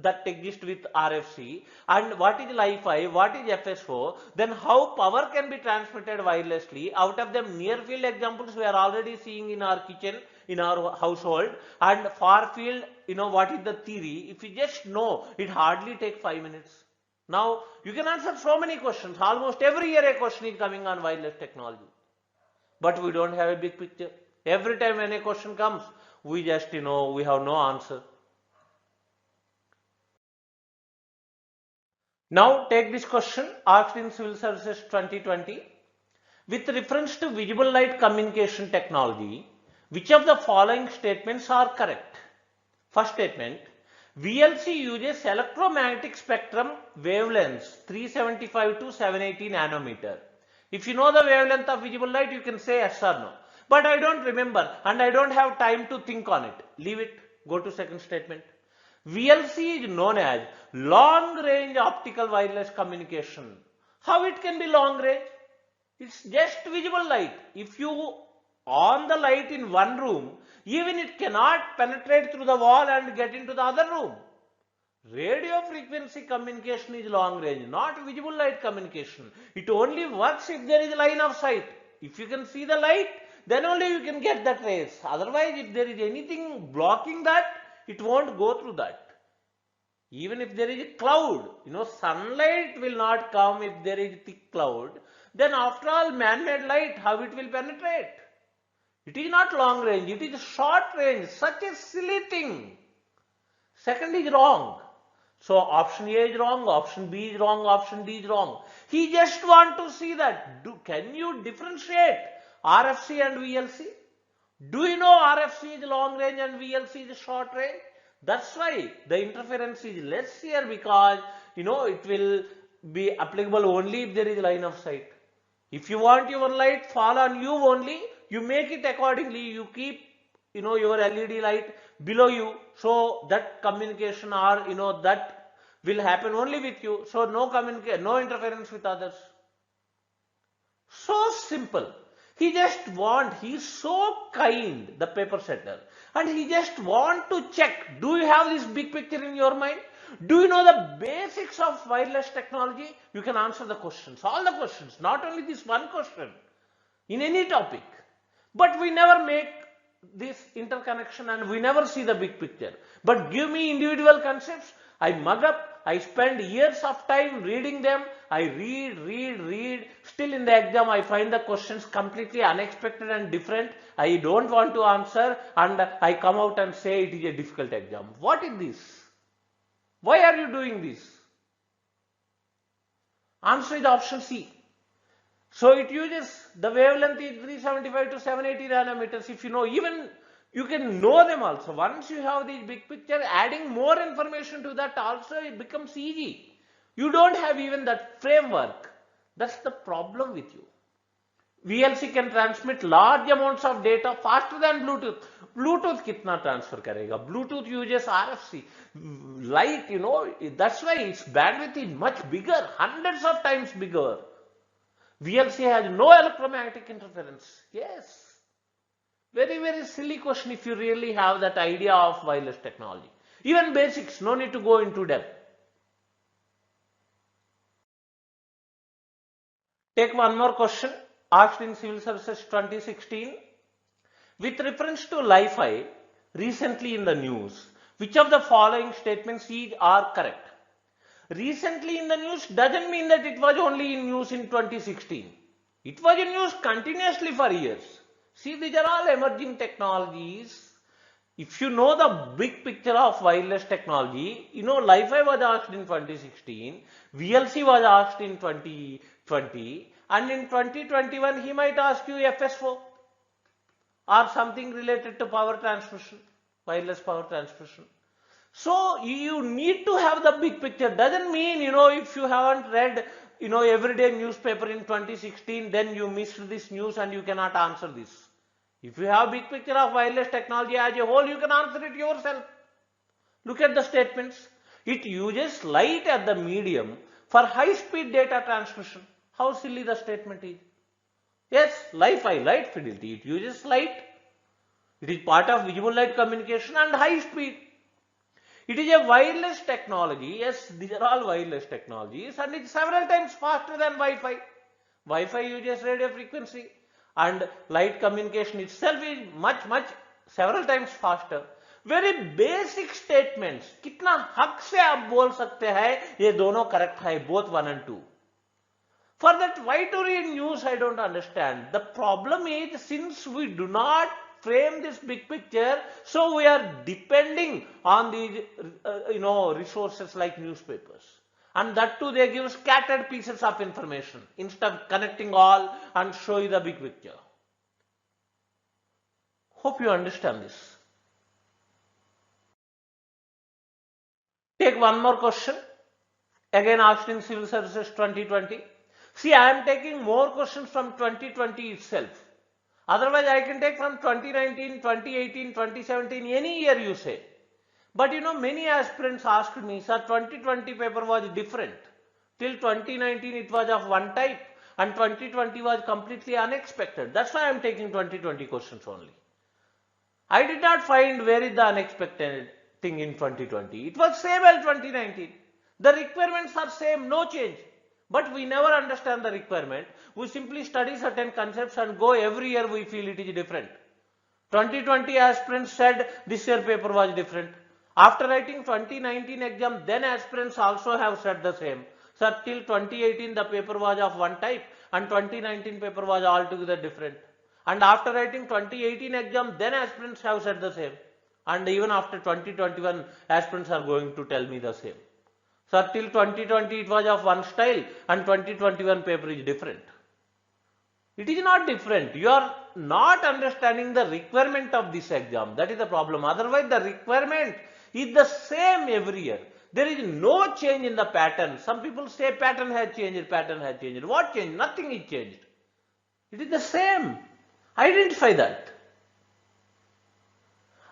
that exist with RFC, and what is Li-Fi, what is FSO, then how power can be transmitted wirelessly. Out of them near field examples we are already seeing in our kitchen, in our household, and far field, what is the theory. If you just know, it hardly takes 5 minutes. Now you can answer so many questions. Almost every year a question is coming on wireless technology, but we don't have a big picture. Every time when a question comes, we just we have no answer. Now take this question asked in Civil Services 2020. With reference to visible light communication technology, which of the following statements are correct? First statement, VLC uses electromagnetic spectrum wavelengths 375 to 780 nanometer. If you know the wavelength of visible light, you can say yes or no. But I don't remember and I don't have time to think on it. Leave it. Go to second statement. VLC is known as long range optical wireless communication. How it can be long range? It's just visible light. If you on the light in one room, even it cannot penetrate through the wall and get into the other room. Radio frequency communication is long range, not visible light communication. It only works if there is a line of sight. If you can see the light, then only you can get that rays. Otherwise, if there is anything blocking that, it won't go through that. Even if there is a cloud, sunlight will not come if there is a thick cloud. Then after all, man-made light, how it will penetrate? It is not long range, it is short range. Such a silly thing. Second is wrong. So option A is wrong, option B is wrong, option D is wrong. He just want to see that. Can you differentiate RFC and VLC? Do you know RFC is long range and VLC is short range? That's why the interference is less here, because it will be applicable only if there is line of sight. If you want your light fall on you only, you make it accordingly. You keep your LED light below you, so that communication or that will happen only with you. So no interference with others. So simple. He's so kind, the paper setter, and he just want to check, do you have this big picture in your mind? Do you know the basics of wireless technology? You can answer the questions, all the questions, not only this one question, in any topic. But we never make this interconnection and we never see the big picture. But give me individual concepts, I mug up, I spend years of time reading them, I read, still in the exam I find the questions completely unexpected and different. I don't want to answer and I come out and say it is a difficult exam. What is this? Why are you doing this? Answer is option C. So it uses the wavelength is 375 to 780 nanometers. If you know, even you can know them also. Once you have the big picture, adding more information to that also, it becomes easy. You don't have even that framework. That's the problem with you. VLC can transmit large amounts of data faster than Bluetooth. Bluetooth kitna transfer karega? Bluetooth uses RFC. Light, that's why its bandwidth is much bigger, hundreds of times bigger. VLC has no electromagnetic interference. Yes. Very, very silly question if you really have that idea of wireless technology. Even basics, no need to go into depth. Take one more question asked in Civil Services 2016. With reference to Li-Fi, recently in the news, which of the following statements are correct? Recently in the news doesn't mean that it was only in news in 2016. It was in news continuously for years. See, these are all emerging technologies. If you know the big picture of wireless technology, Li-Fi was asked in 2016, VLC was asked in 2020, and in 2021 he might ask you FS4 or something related to power transmission, wireless power transmission. So you need to have the big picture. Doesn't mean, if you haven't read, everyday newspaper in 2016, then you missed this news and you cannot answer this. If you have big picture of wireless technology as a whole, you can answer it yourself. Look at the statements. It uses light as the medium for high-speed data transmission. How silly the statement is. Yes, Li-Fi, light fidelity. It uses light. It is part of visible light communication and high speed. It is a wireless technology. Yes, these are all wireless technologies, and it's several times faster than Wi-Fi. Wi-Fi uses radio frequency, and light communication itself is much several times faster. Very basic statements. कितना हक से आप बोल सकते हैं ये दोनों correct है, both 1 and 2. For that, why to read news? I don't understand. The problem is, since we do not frame this big picture, so we are depending on these resources like newspapers, and that too they give scattered pieces of information instead of connecting all and show you the big picture. Hope you understand this. Take one more question, again asked in Civil Services 2020. See, I am taking more questions from 2020 itself. Otherwise, I can take from 2019, 2018, 2017, any year you say. But many aspirants asked me, sir, 2020 paper was different. Till 2019, it was of one type, and 2020 was completely unexpected. That's why I am taking 2020 questions only. I did not find where is the unexpected thing in 2020. It was same as 2019. The requirements are same, no change. But we never understand the requirement. We simply study certain concepts and go every year we feel it is different. 2020 aspirants said this year paper was different. After writing 2019 exam, then aspirants also have said the same. Sir, till 2018 the paper was of one type and 2019 paper was altogether different. And after writing 2018 exam, then aspirants have said the same. And even after 2021, aspirants are going to tell me the same. So till 2020 it was of one style, and 2021 paper is different. It is not different. You are not understanding the requirement of this exam. That is the problem. Otherwise, the requirement is the same every year. There is no change in the pattern. Some people say pattern has changed, pattern has changed. What changed? Nothing is changed. It is the same. Identify that.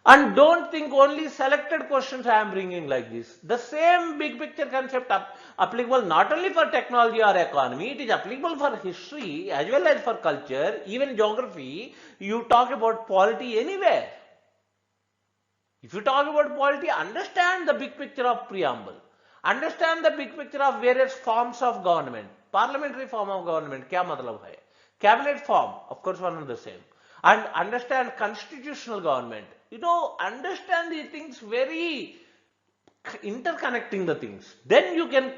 And don't think only selected questions I am bringing like this. The same big picture concept applicable not only for technology or economy, it is applicable for history as well as for culture, even geography. You talk about polity anywhere. If you talk about polity, understand the big picture of preamble. Understand the big picture of various forms of government. Parliamentary form of government, क्या मतलब है? Cabinet form, of course one and the same. And understand constitutional government. Understand these things very interconnecting the things. Then you can,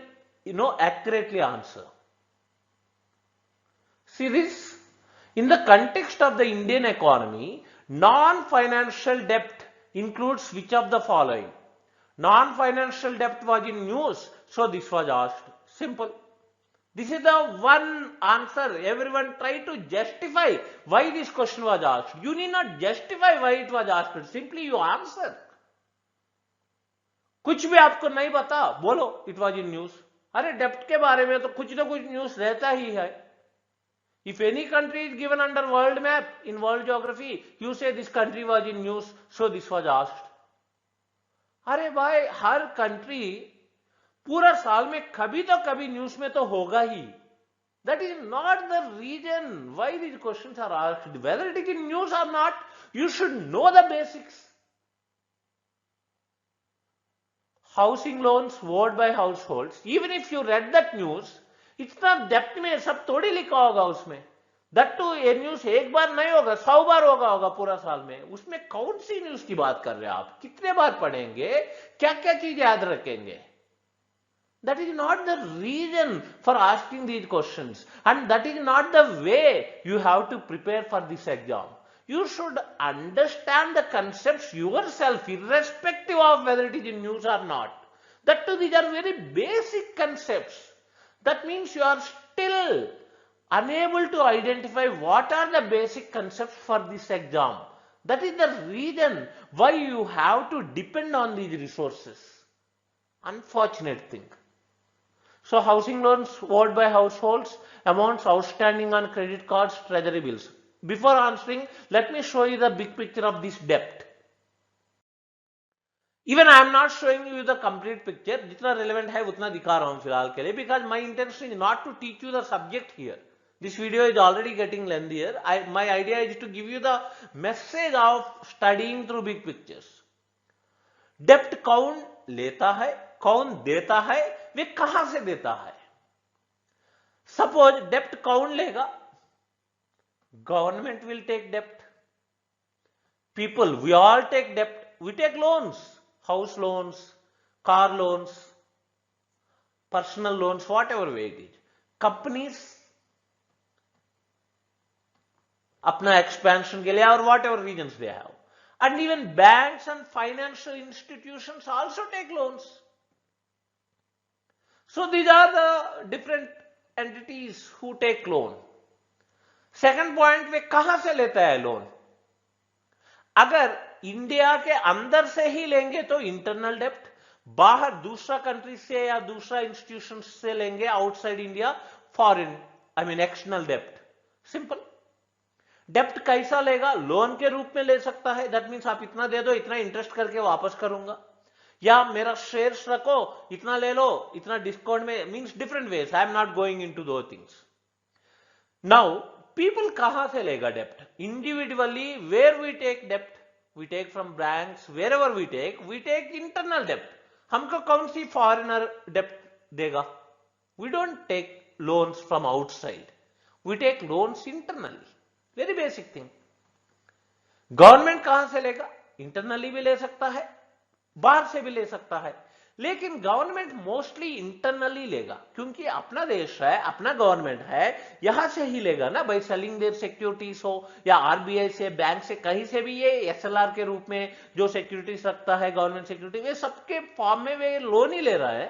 accurately answer. See this? In the context of the Indian economy, non-financial debt includes which of the following? Non-financial debt was in news, so this was asked. Simple. This is the one answer. Everyone try to justify why this question was asked. You need not justify why it was asked. Simply you answer. कुछ भी आपको नहीं पता बोलो it was in news. अरे डेप्ट के बारे में तो कुछ ना कुछ न्यूज रहता ही है. If any country is given under world map in world geography, you say this country was in news, so this was asked. अरे भाई हर कंट्री पूरा साल में कभी तो कभी न्यूज में तो होगा ही. That is not the reason why these questions are asked. Whether it is in news or not, you should know the basics. Housing loans owed by households. Even if you read that news, इतना depth में सब थोड़ी लिखा होगा उसमें. That too ये news एक बार नहीं होगा, 100 बार होगा पूरा साल में. उसमें कौन सी न्यूज की बात कर रहे हैं आप? कितने बार पढ़ेंगे? क्या क्या चीज याद रखेंगे? That is not the reason for asking these questions, and that is not the way you have to prepare for this exam. You should understand the concepts yourself, irrespective of whether it is in news or not. That too, these are very basic concepts. That means you are still unable to identify what are the basic concepts for this exam. That is the reason why you have to depend on these resources. Unfortunate thing. So housing loans owed by households, amounts outstanding on credit cards, treasury bills. Before answering, let me show you the big picture of this debt. Even I am not showing you the complete picture. जितना relevant है उतना दिखा रहा हूँ फिलहाल के लिए, because my intention is not to teach you the subject here. This video is already getting lengthier. My idea is to give you the message of studying through big pictures. Debt कौन लेता है, कौन देता है, वे कहां से देता है? Suppose debt कौन लेगा? Government will take debt. People, we all take debt. We take loans, house loans, car loans, personal loans, whatever way it is. Companies अपना expansion के लिए और whatever reasons they have. And even banks and financial institutions also take loans. So these are the different entities who take loan. Second point, वे कहां से लेता है loan? अगर India के अंदर से ही लेंगे तो इंटरनल डेप्ट, बाहर दूसरा कंट्री से या दूसरा इंस्टीट्यूशन से लेंगे आउटसाइड इंडिया, फॉरेन एक्सटर्नल डेप्ट. सिंपल. डेप्ट कैसा लेगा? लोन के रूप में ले सकता है. दैट मीन्स आप इतना दे दो, इतना इंटरेस्ट करके वापस करूंगा, या मेरा शेयर्स रखो, इतना ले लो, इतना डिस्काउंट में, means different ways. I am not going into दो थिंग्स. नाउ पीपल कहां से लेगा डेप्ट? Individually where we take dept, we take from banks. Where ever we take internal डेप्ट. हमको कौन सी फॉरेनर डेप्ट देगा? We don't take loans from outside, we take loans internally. Very basic thing. Government कहां से लेगा? Internally भी ले सकता है, बाहर से भी ले सकता है. लेकिन गवर्नमेंट मोस्टली इंटरनली लेगा, क्योंकि अपना देश है, अपना गवर्नमेंट है, यहां से ही लेगा ना, बाई सेलिंग देयर सिक्योरिटीज हो या आरबीआई से, बैंक से, कहीं से भी ये एसएलआर के रूप में जो सिक्योरिटीज रखता है, गवर्नमेंट सिक्योरिटी, वे सबके फॉर्म में वे लोन ही ले रहा है.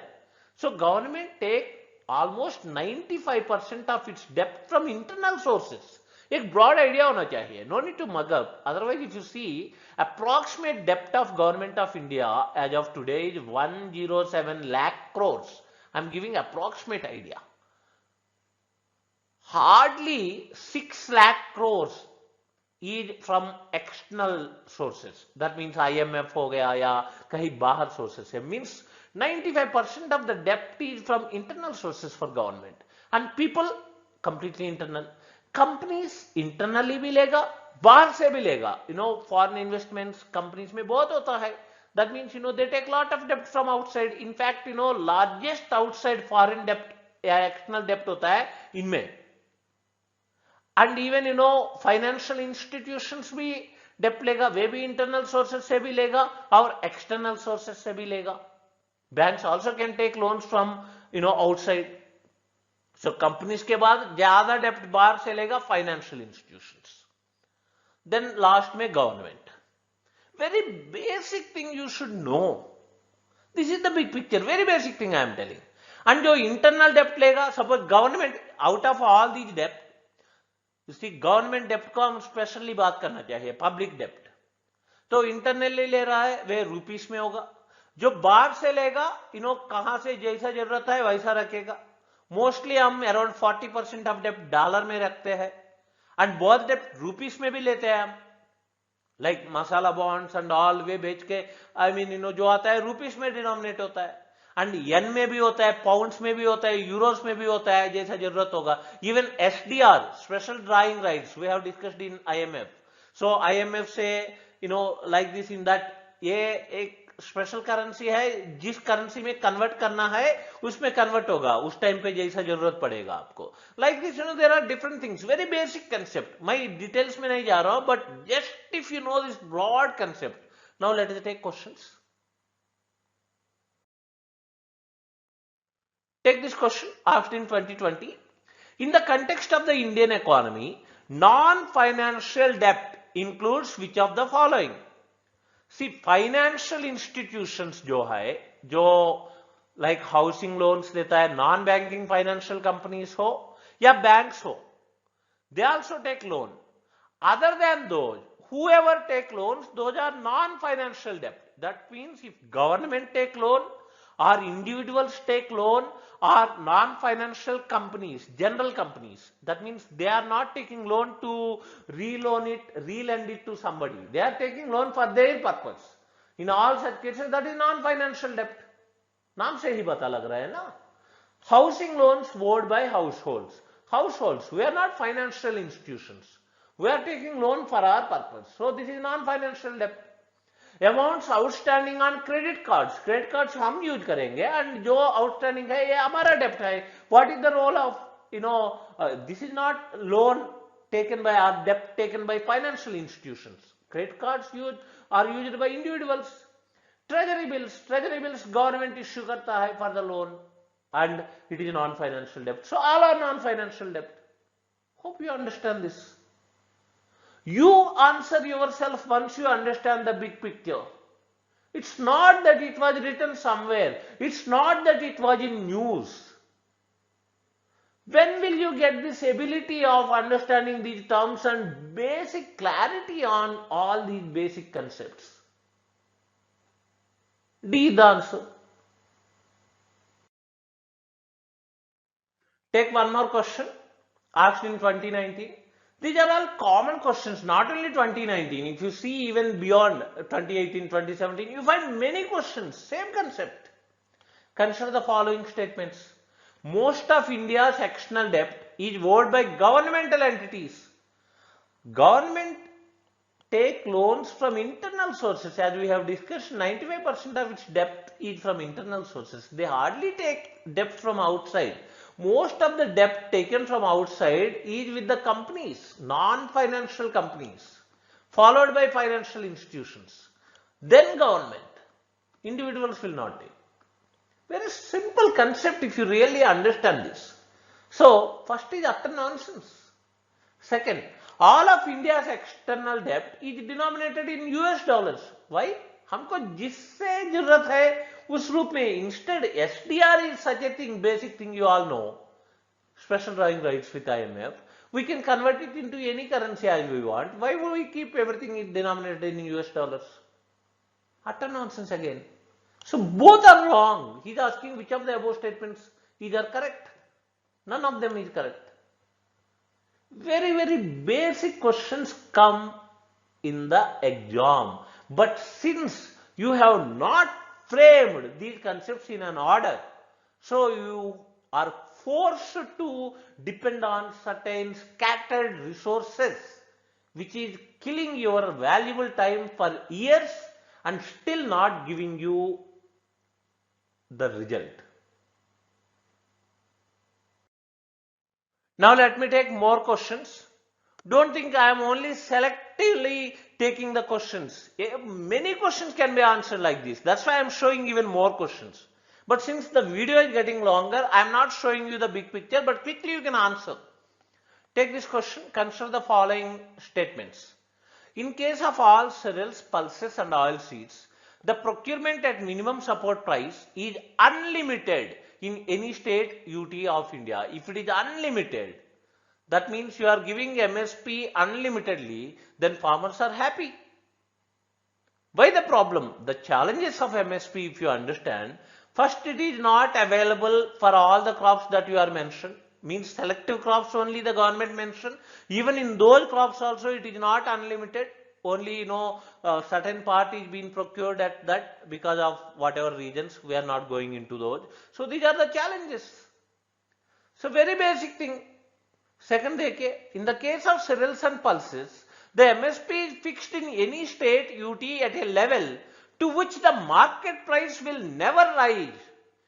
So government take almost 95% of its debt from internal sources. एक broad idea होना चाहिए, no need to mug up. Otherwise, if you see, approximate debt of government of India as of today is 107 lakh crores. I'm giving approximate idea. Hardly 6 lakh crores is from external sources. That means IMF हो गया या कहीं बाहर sources है. Means 95% of the debt is from internal sources for government, and people completely internal. Companies internally भी लेगा, बाहर से भी लेगा. Foreign investments companies में बहुत होता है. That means they take lot of debt from outside. In fact largest outside foreign debt या external debt होता है इनमें. And even financial institutions भी debt लेगा, वे भी internal sources से भी लेगा और external sources से भी लेगा. Banks also can take loans from outside. So companies के बाद ज्यादा debt बाहर से लेगा financial institutions. Then last में government. Very basic thing you should know. This is the big picture. Very basic thing I am telling. And जो internal debt लेगा, suppose government out of all these debt, you see government debt को हम specially बात करना चाहिए, public डेप्ट. तो internally ले रहा है, वे रुपीस में होगा. जो बाहर से लेगा कहां से जैसा जरूरत है वैसा रखेगा. मोस्टली हम अराउंड 40% ऑफ डेप्ट डॉलर में रखते हैं, एंड बहुत डेप्ट रुपीस में भी लेते हैं हम, like masala bonds and all, वे बेच के जो आता है रुपीस में डिनोमिनेट होता है, एंड येन में भी होता है, पाउंड्स में भी होता है, यूरोस में भी होता है, जैसा जरूरत होगा. Even SDR, special drawing rights, we have discussed in IMF. So IMF से लाइक दिस इन दैट, ये एक स्पेशल करेंसी है, जिस करेंसी में कन्वर्ट करना है उसमें कन्वर्ट होगा उस टाइम पे जैसा जरूरत पड़ेगा आपको. Like this there are different things, very basic concept. मैं डिटेल्स में नहीं जा रहा हूं, but just if you know this broad concept. Now let us take questions. Take this question asked in 2020. In the context of the Indian economy, non-financial debt includes which of the following? See, financial institutions जो है, जो like housing loans देता है, non-banking financial companies हो या banks हो, they also take loan. Other than those, whoever take loans, those are non-financial debt. That means if government take loan or individuals take loan or non-financial companies, general companies, that means they are not taking loan to relend it to somebody. They are taking loan for their purpose. In all such cases, that is non-financial debt. नाम से ही पता लग रहा है ना. Housing loans owed by households. Households, we are not financial institutions. We are taking loan for our purpose. So this is non-financial debt. Amounts outstanding on credit cards. Credit cards हम use करेंगे, and जो outstanding है ये हमारा debt है. What is the role of this is not loan taken by or debt taken by financial institutions. Credit cards are used by individuals. Treasury bills government issue करता है for the loan, and it is non-financial debt. So all are non-financial debt. Hope you understand this. You answer yourself once you understand the big picture. It's not that it was written somewhere. It's not that it was in news. When will you get this ability of understanding these terms and basic clarity on all these basic concepts? D is the answer. Take one more question asked in 2019. These are all common questions, not only 2019. If you see even beyond 2018, 2017, you find many questions, same concept. Consider the following statements. Most of India's external debt is owed by governmental entities. Government take loans from internal sources. As we have discussed, 95% of its debt is from internal sources. They hardly take debt from outside. Most of the debt taken from outside is with the companies, non-financial companies, followed by financial institutions, then government. Individuals will not take. Very simple concept if you really understand this. So, first is utter nonsense. Second, all of India's external debt is denominated in US dollars. Why? हमको जिससे जरूरत है उस रूप में, instead SDR is such a thing, basic thing you all know, special drawing rights with IMF. We can convert it into any currency as we want. Why would we keep everything denominated in US dollars? Utter nonsense again. So both are wrong. He is asking which of the above statements are correct. None of them is correct. Very, very basic questions come in the exam. But since you have not framed these concepts in an order, so you are forced to depend on certain scattered resources, which is killing your valuable time for years and still not giving you the result. Now let me take more questions. Don't think I am only selectively taking the questions. Many questions can be answered like this. That's why I am showing even more questions. But since the video is getting longer, I am not showing you the big picture, but quickly you can answer. Take this question. Consider the following statements. In case of all cereals, pulses and oil seeds, the procurement at minimum support price is unlimited in any state UT of India. If it is unlimited, that means you are giving MSP unlimitedly, then farmers are happy. Why the problem? The challenges of MSP, if you understand, first it is not available for all the crops that you are mentioned, means selective crops only the government mentioned. Even in those crops also it is not unlimited. Only certain part is being procured at that because of whatever reasons. We are not going into those. So these are the challenges. So very basic thing. Second, in the case of cereals and pulses, the MSP is fixed in any state UT at a level to which the market price will never rise.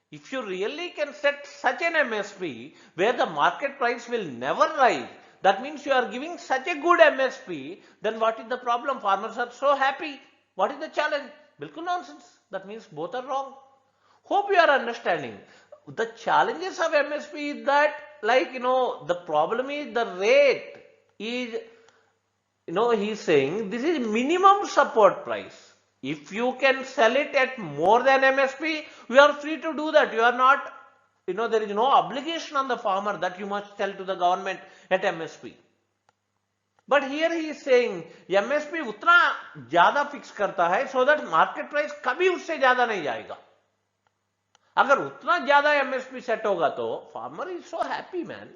If you really can set such an MSP where the market price will never rise, that means you are giving such a good MSP, then what is the problem? Farmers are so happy. What is the challenge? Bilkul nonsense. That means both are wrong. Hope you are understanding. The challenges of MSP is that, the problem is the rate is, he is saying this is minimum support price. If you can sell it at more than MSP, you are free to do that. You are not, there is no obligation on the farmer that you must sell to the government at MSP. But here he is saying MSP उतना ज़्यादा fix करता है so that market price कभी उससे ज़्यादा नहीं जाएगा. अगर उतना ज़्यादा MSP set होगा तो farmer is so happy, man.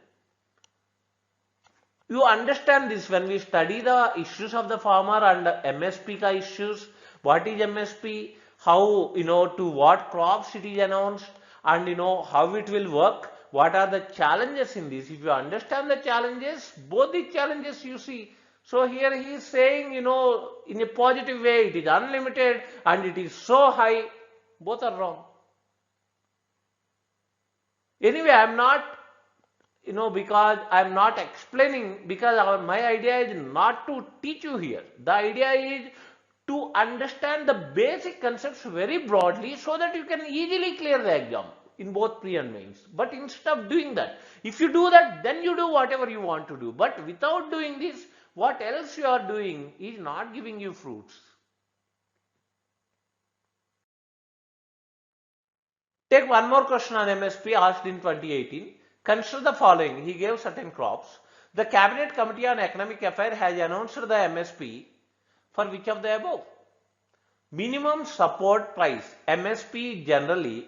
You understand this when we study the issues of the farmer and MSP ka issues. What is MSP? How, to what crops it is announced, and how it will work. What are the challenges in this? If you understand the challenges, both the challenges you see. So here he is saying, in a positive way, it is unlimited and it is so high. Both are wrong. Anyway, I am not, because I am not explaining, because my idea is not to teach you here. The idea is to understand the basic concepts very broadly so that you can easily clear the exam in both pre and mains. But instead of doing that, if you do that, then you do whatever you want to do. But without doing this, what else you are doing is not giving you fruits. Take one more question on MSP asked in 2018. Consider the following. He gave certain crops. The Cabinet Committee on Economic Affairs has announced the MSP for which of the above? Minimum support price, MSP generally,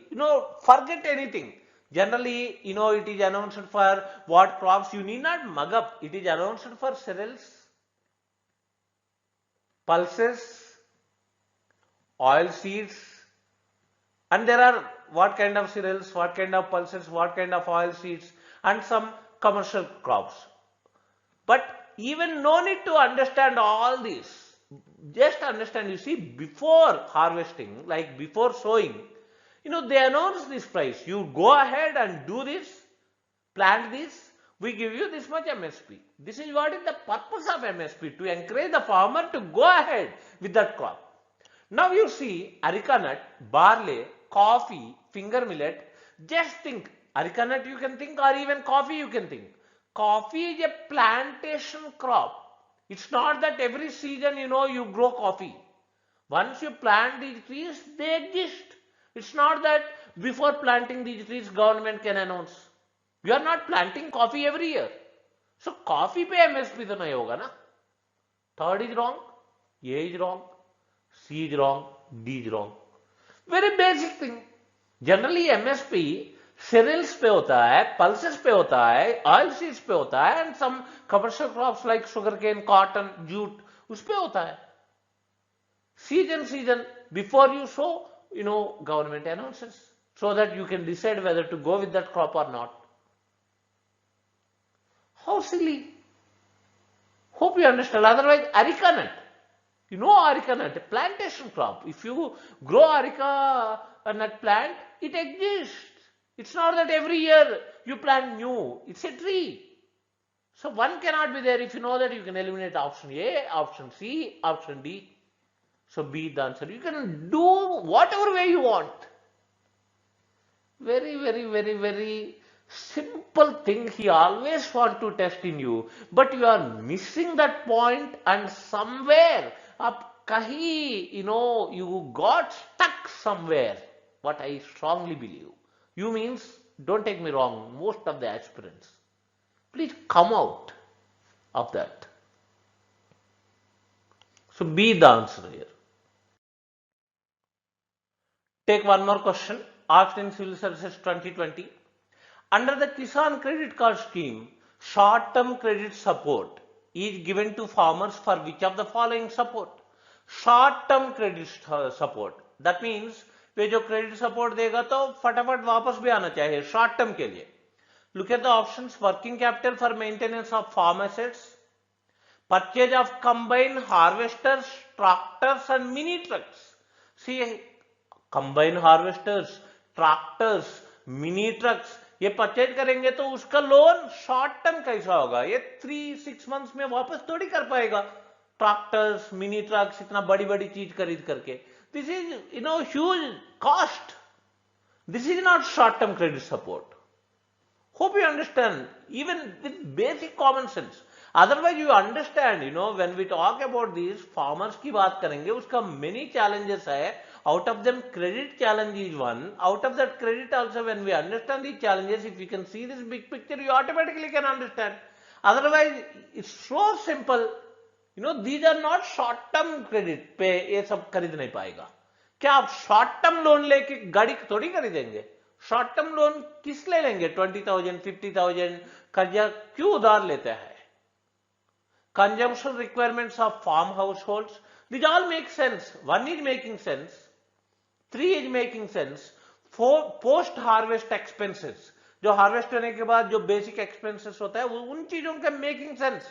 forget anything. Generally, it is announced for what crops. You need not mug up. It is announced for cereals, pulses, oil seeds, and there are what kind of cereals, what kind of pulses, what kind of oil seeds, and some commercial crops. But even no need to understand all this. Just understand, you see, before harvesting, like before sowing, they announce this price. You go ahead and do this, plant this, we give you this much MSP. This is what is the purpose of MSP, to encourage the farmer to go ahead with that crop. Now you see, areca nut, barley, coffee, finger millet, just think areca nut you can think, or even coffee you can think. Coffee is a plantation crop. It's not that every season you grow coffee. Once you plant these trees, they exist. It's not that before planting these trees government can announce. You are not planting coffee every year. So coffee पे MSP तो नहीं होगा ना. Third is wrong, A is wrong, C is wrong, D is wrong. Very basic thing. Generally MSP cereals पे होता है, pulses पे होता है, oil seeds पे होता है, and some commercial crops like sugarcane, cotton, jute उस पे होता है. Season before you sow, government announces so that you can decide whether to go with that crop or not. How silly. Hope you understand. Otherwise, areca nut. Areca nut, a plantation crop. If you grow areca nut plant, it exists. It's not that every year you plant new. It's a tree. So one cannot be there. If you know that, you can eliminate option A, option C, option D. So B is the answer. You can do whatever way you want. Very, very, very, very simple thing he always want to test in you. But you are missing that point, and somewhere up kahi, you got stuck somewhere. What I strongly believe. You means, don't take me wrong, most of the aspirants. Please come out of that. So B is the answer here. Take one more question, asked in Civil Services 2020. Under the Kisan Credit Card Scheme, short-term credit support is given to farmers for which of the following support? Short-term credit support. That means, वे जो credit support देगा तो फटाफट वापस भी आना चाहिए short term के लिए. Look at the options. Working capital for maintenance of farm assets, purchase of combine harvesters, tractors and mini trucks. See, combine harvesters, tractors, mini trucks ये परचेज करेंगे तो उसका लोन शॉर्ट टर्म कैसा होगा? ये 3-6 months में वापस थोड़ी कर पाएगा. ट्रैक्टर्स, मिनी ट्रक्स, इतना बड़ी बड़ी चीज खरीद करके. This is huge cost. This is not short term credit support. Hope you understand, even with basic common sense. Otherwise you understand, when we talk about these farmers की बात करेंगे, उसका many challenges है. Out of them, credit challenge is one. Out of that credit also, when we understand these challenges, if you can see this big picture, you automatically can understand. Otherwise, it's so simple. These are not short-term credit पे ये सब खरीद नहीं पाएगा. क्या आप short-term loan लेके गाड़ी थोड़ी खरीदेंगे? शॉर्ट टर्म लोन किस ले लेंगे? 20,000, 50,000 कर्जा क्यों उधार लेते हैं? Consumption requirements of farm households, this all make sense. 1 is making sense, 3 is making sense. Post harvest expenses, जो हार्वेस्ट होने के बाद जो बेसिक एक्सपेंसेस होता है, वो उन चीजों का मेकिंग सेंस.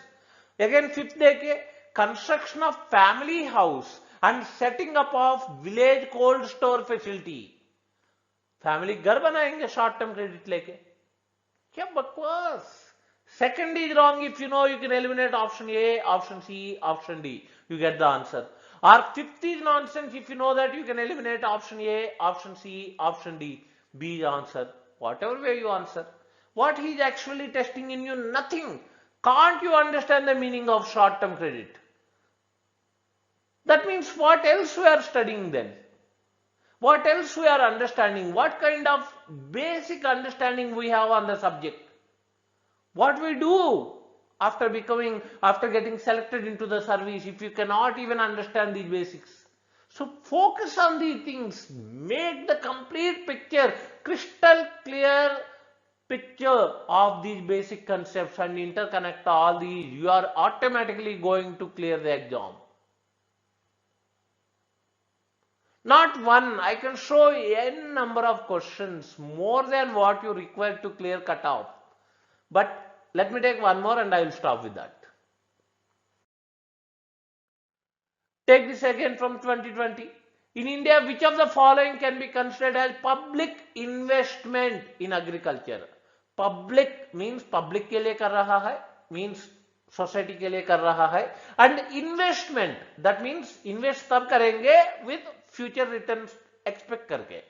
अगेन 5th देखिए, construction of family house and setting up of village cold store facility. Family घर बनाएंगे शॉर्ट टर्म क्रेडिट लेके? क्या बकवास. Second is wrong. If you can eliminate option A, option C, option D. You get the answer. Or 5th is nonsense. If you know that, you can eliminate option A, option C, option D. B is answer. Whatever way you answer. What he is actually testing in you? Nothing. Can't you understand the meaning of short term credit? That means what else we are studying then? What else we are understanding? What kind of basic understanding we have on the subject? What we do after getting selected into the service if you cannot even understand these basics? So focus on these things. Make the complete picture, crystal clear picture of these basic concepts and interconnect all these. You are automatically going to clear the exam. Not one, I can show n number of questions, more than what you require to clear cutoff. But let me take one more and I will stop with that. Take this again from 2020. In India, which of the following can be considered as public investment in agriculture? Public means public के लिए कर रहा है, means society के लिए कर रहा है, and investment, that means invest तब करेंगे with future returns expect करके.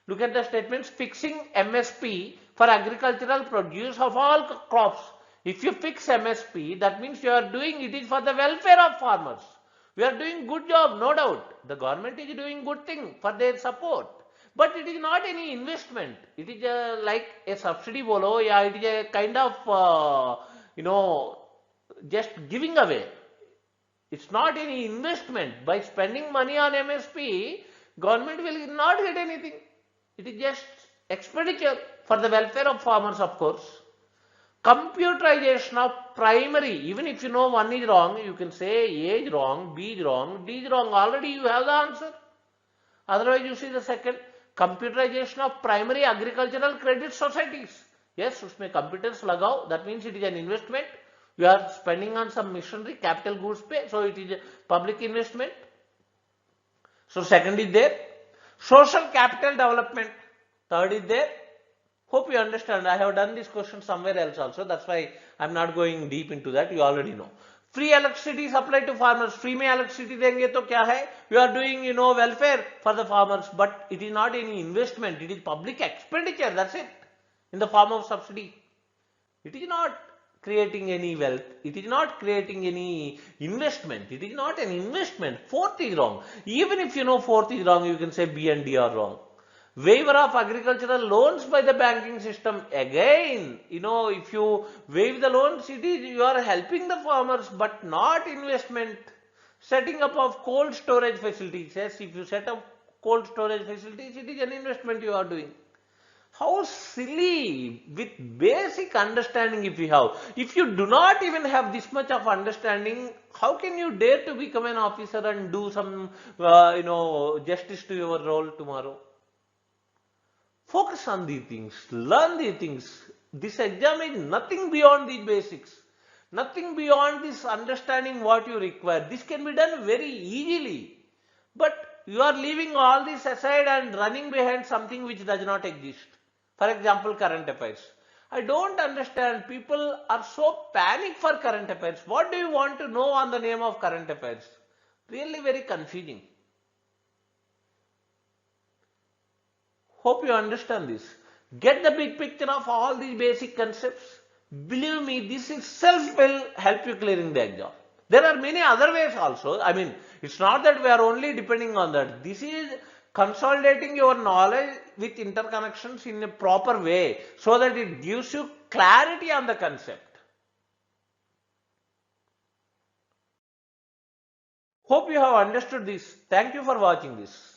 Look at the statements. Fixing MSP for agricultural produce of all crops. If you fix MSP, that means you are doing it is for the welfare of farmers. We are doing good job, no doubt. The government is doing good thing for their support. But it is not any investment. It is like a subsidy bolo, yeah, it is a kind of, just giving away. It's not any investment. By spending money on MSP, government will not get anything. It is just expenditure for the welfare of farmers, of course. Computerization of primary, even if you know one is wrong, you can say A is wrong, B is wrong, D is wrong. Already you have the answer. Otherwise, you see the second, computerization of primary agricultural credit societies. Yes, usme computers lagao. That means it is an investment. You are spending on some machinery, capital goods pay. So it is a public investment. So second is there. Social capital development. Third is there. Hope you understand. I have done this question somewhere else also. That's why I'm not going deep into that. You already know. Free electricity supply to farmers. Free में electricity देंगे तो क्या है? You are doing, welfare for the farmers, but it is not any investment. It is public expenditure. That's it. In the form of subsidy. It is not creating any wealth. It is not creating any investment. It is not an investment. Fourth is wrong. Even if you know fourth is wrong, you can say B and D are wrong. Waiver of agricultural loans by the banking system. Again, if you waive the loans, you are helping the farmers, but not investment. Setting up of cold storage facilities. Yes, if you set up cold storage facilities, it is an investment you are doing. How silly, with basic understanding if you have. If you do not even have this much of understanding, how can you dare to become an officer and do some, justice to your role tomorrow? Focus on these things, learn these things. This exam is nothing beyond these basics. Nothing beyond this understanding what you require. This can be done very easily. But you are leaving all this aside and running behind something which does not exist. For example, current affairs. I don't understand. People are so panic for current affairs. What do you want to know on the name of current affairs? Really very confusing. Hope you understand this. Get the big picture of all these basic concepts. Believe me, this itself will help you clearing the exam. There are many other ways also. I mean, it's not that we are only depending on that. This is consolidating your knowledge with interconnections in a proper way so that it gives you clarity on the concept. Hope you have understood this. Thank you for watching this.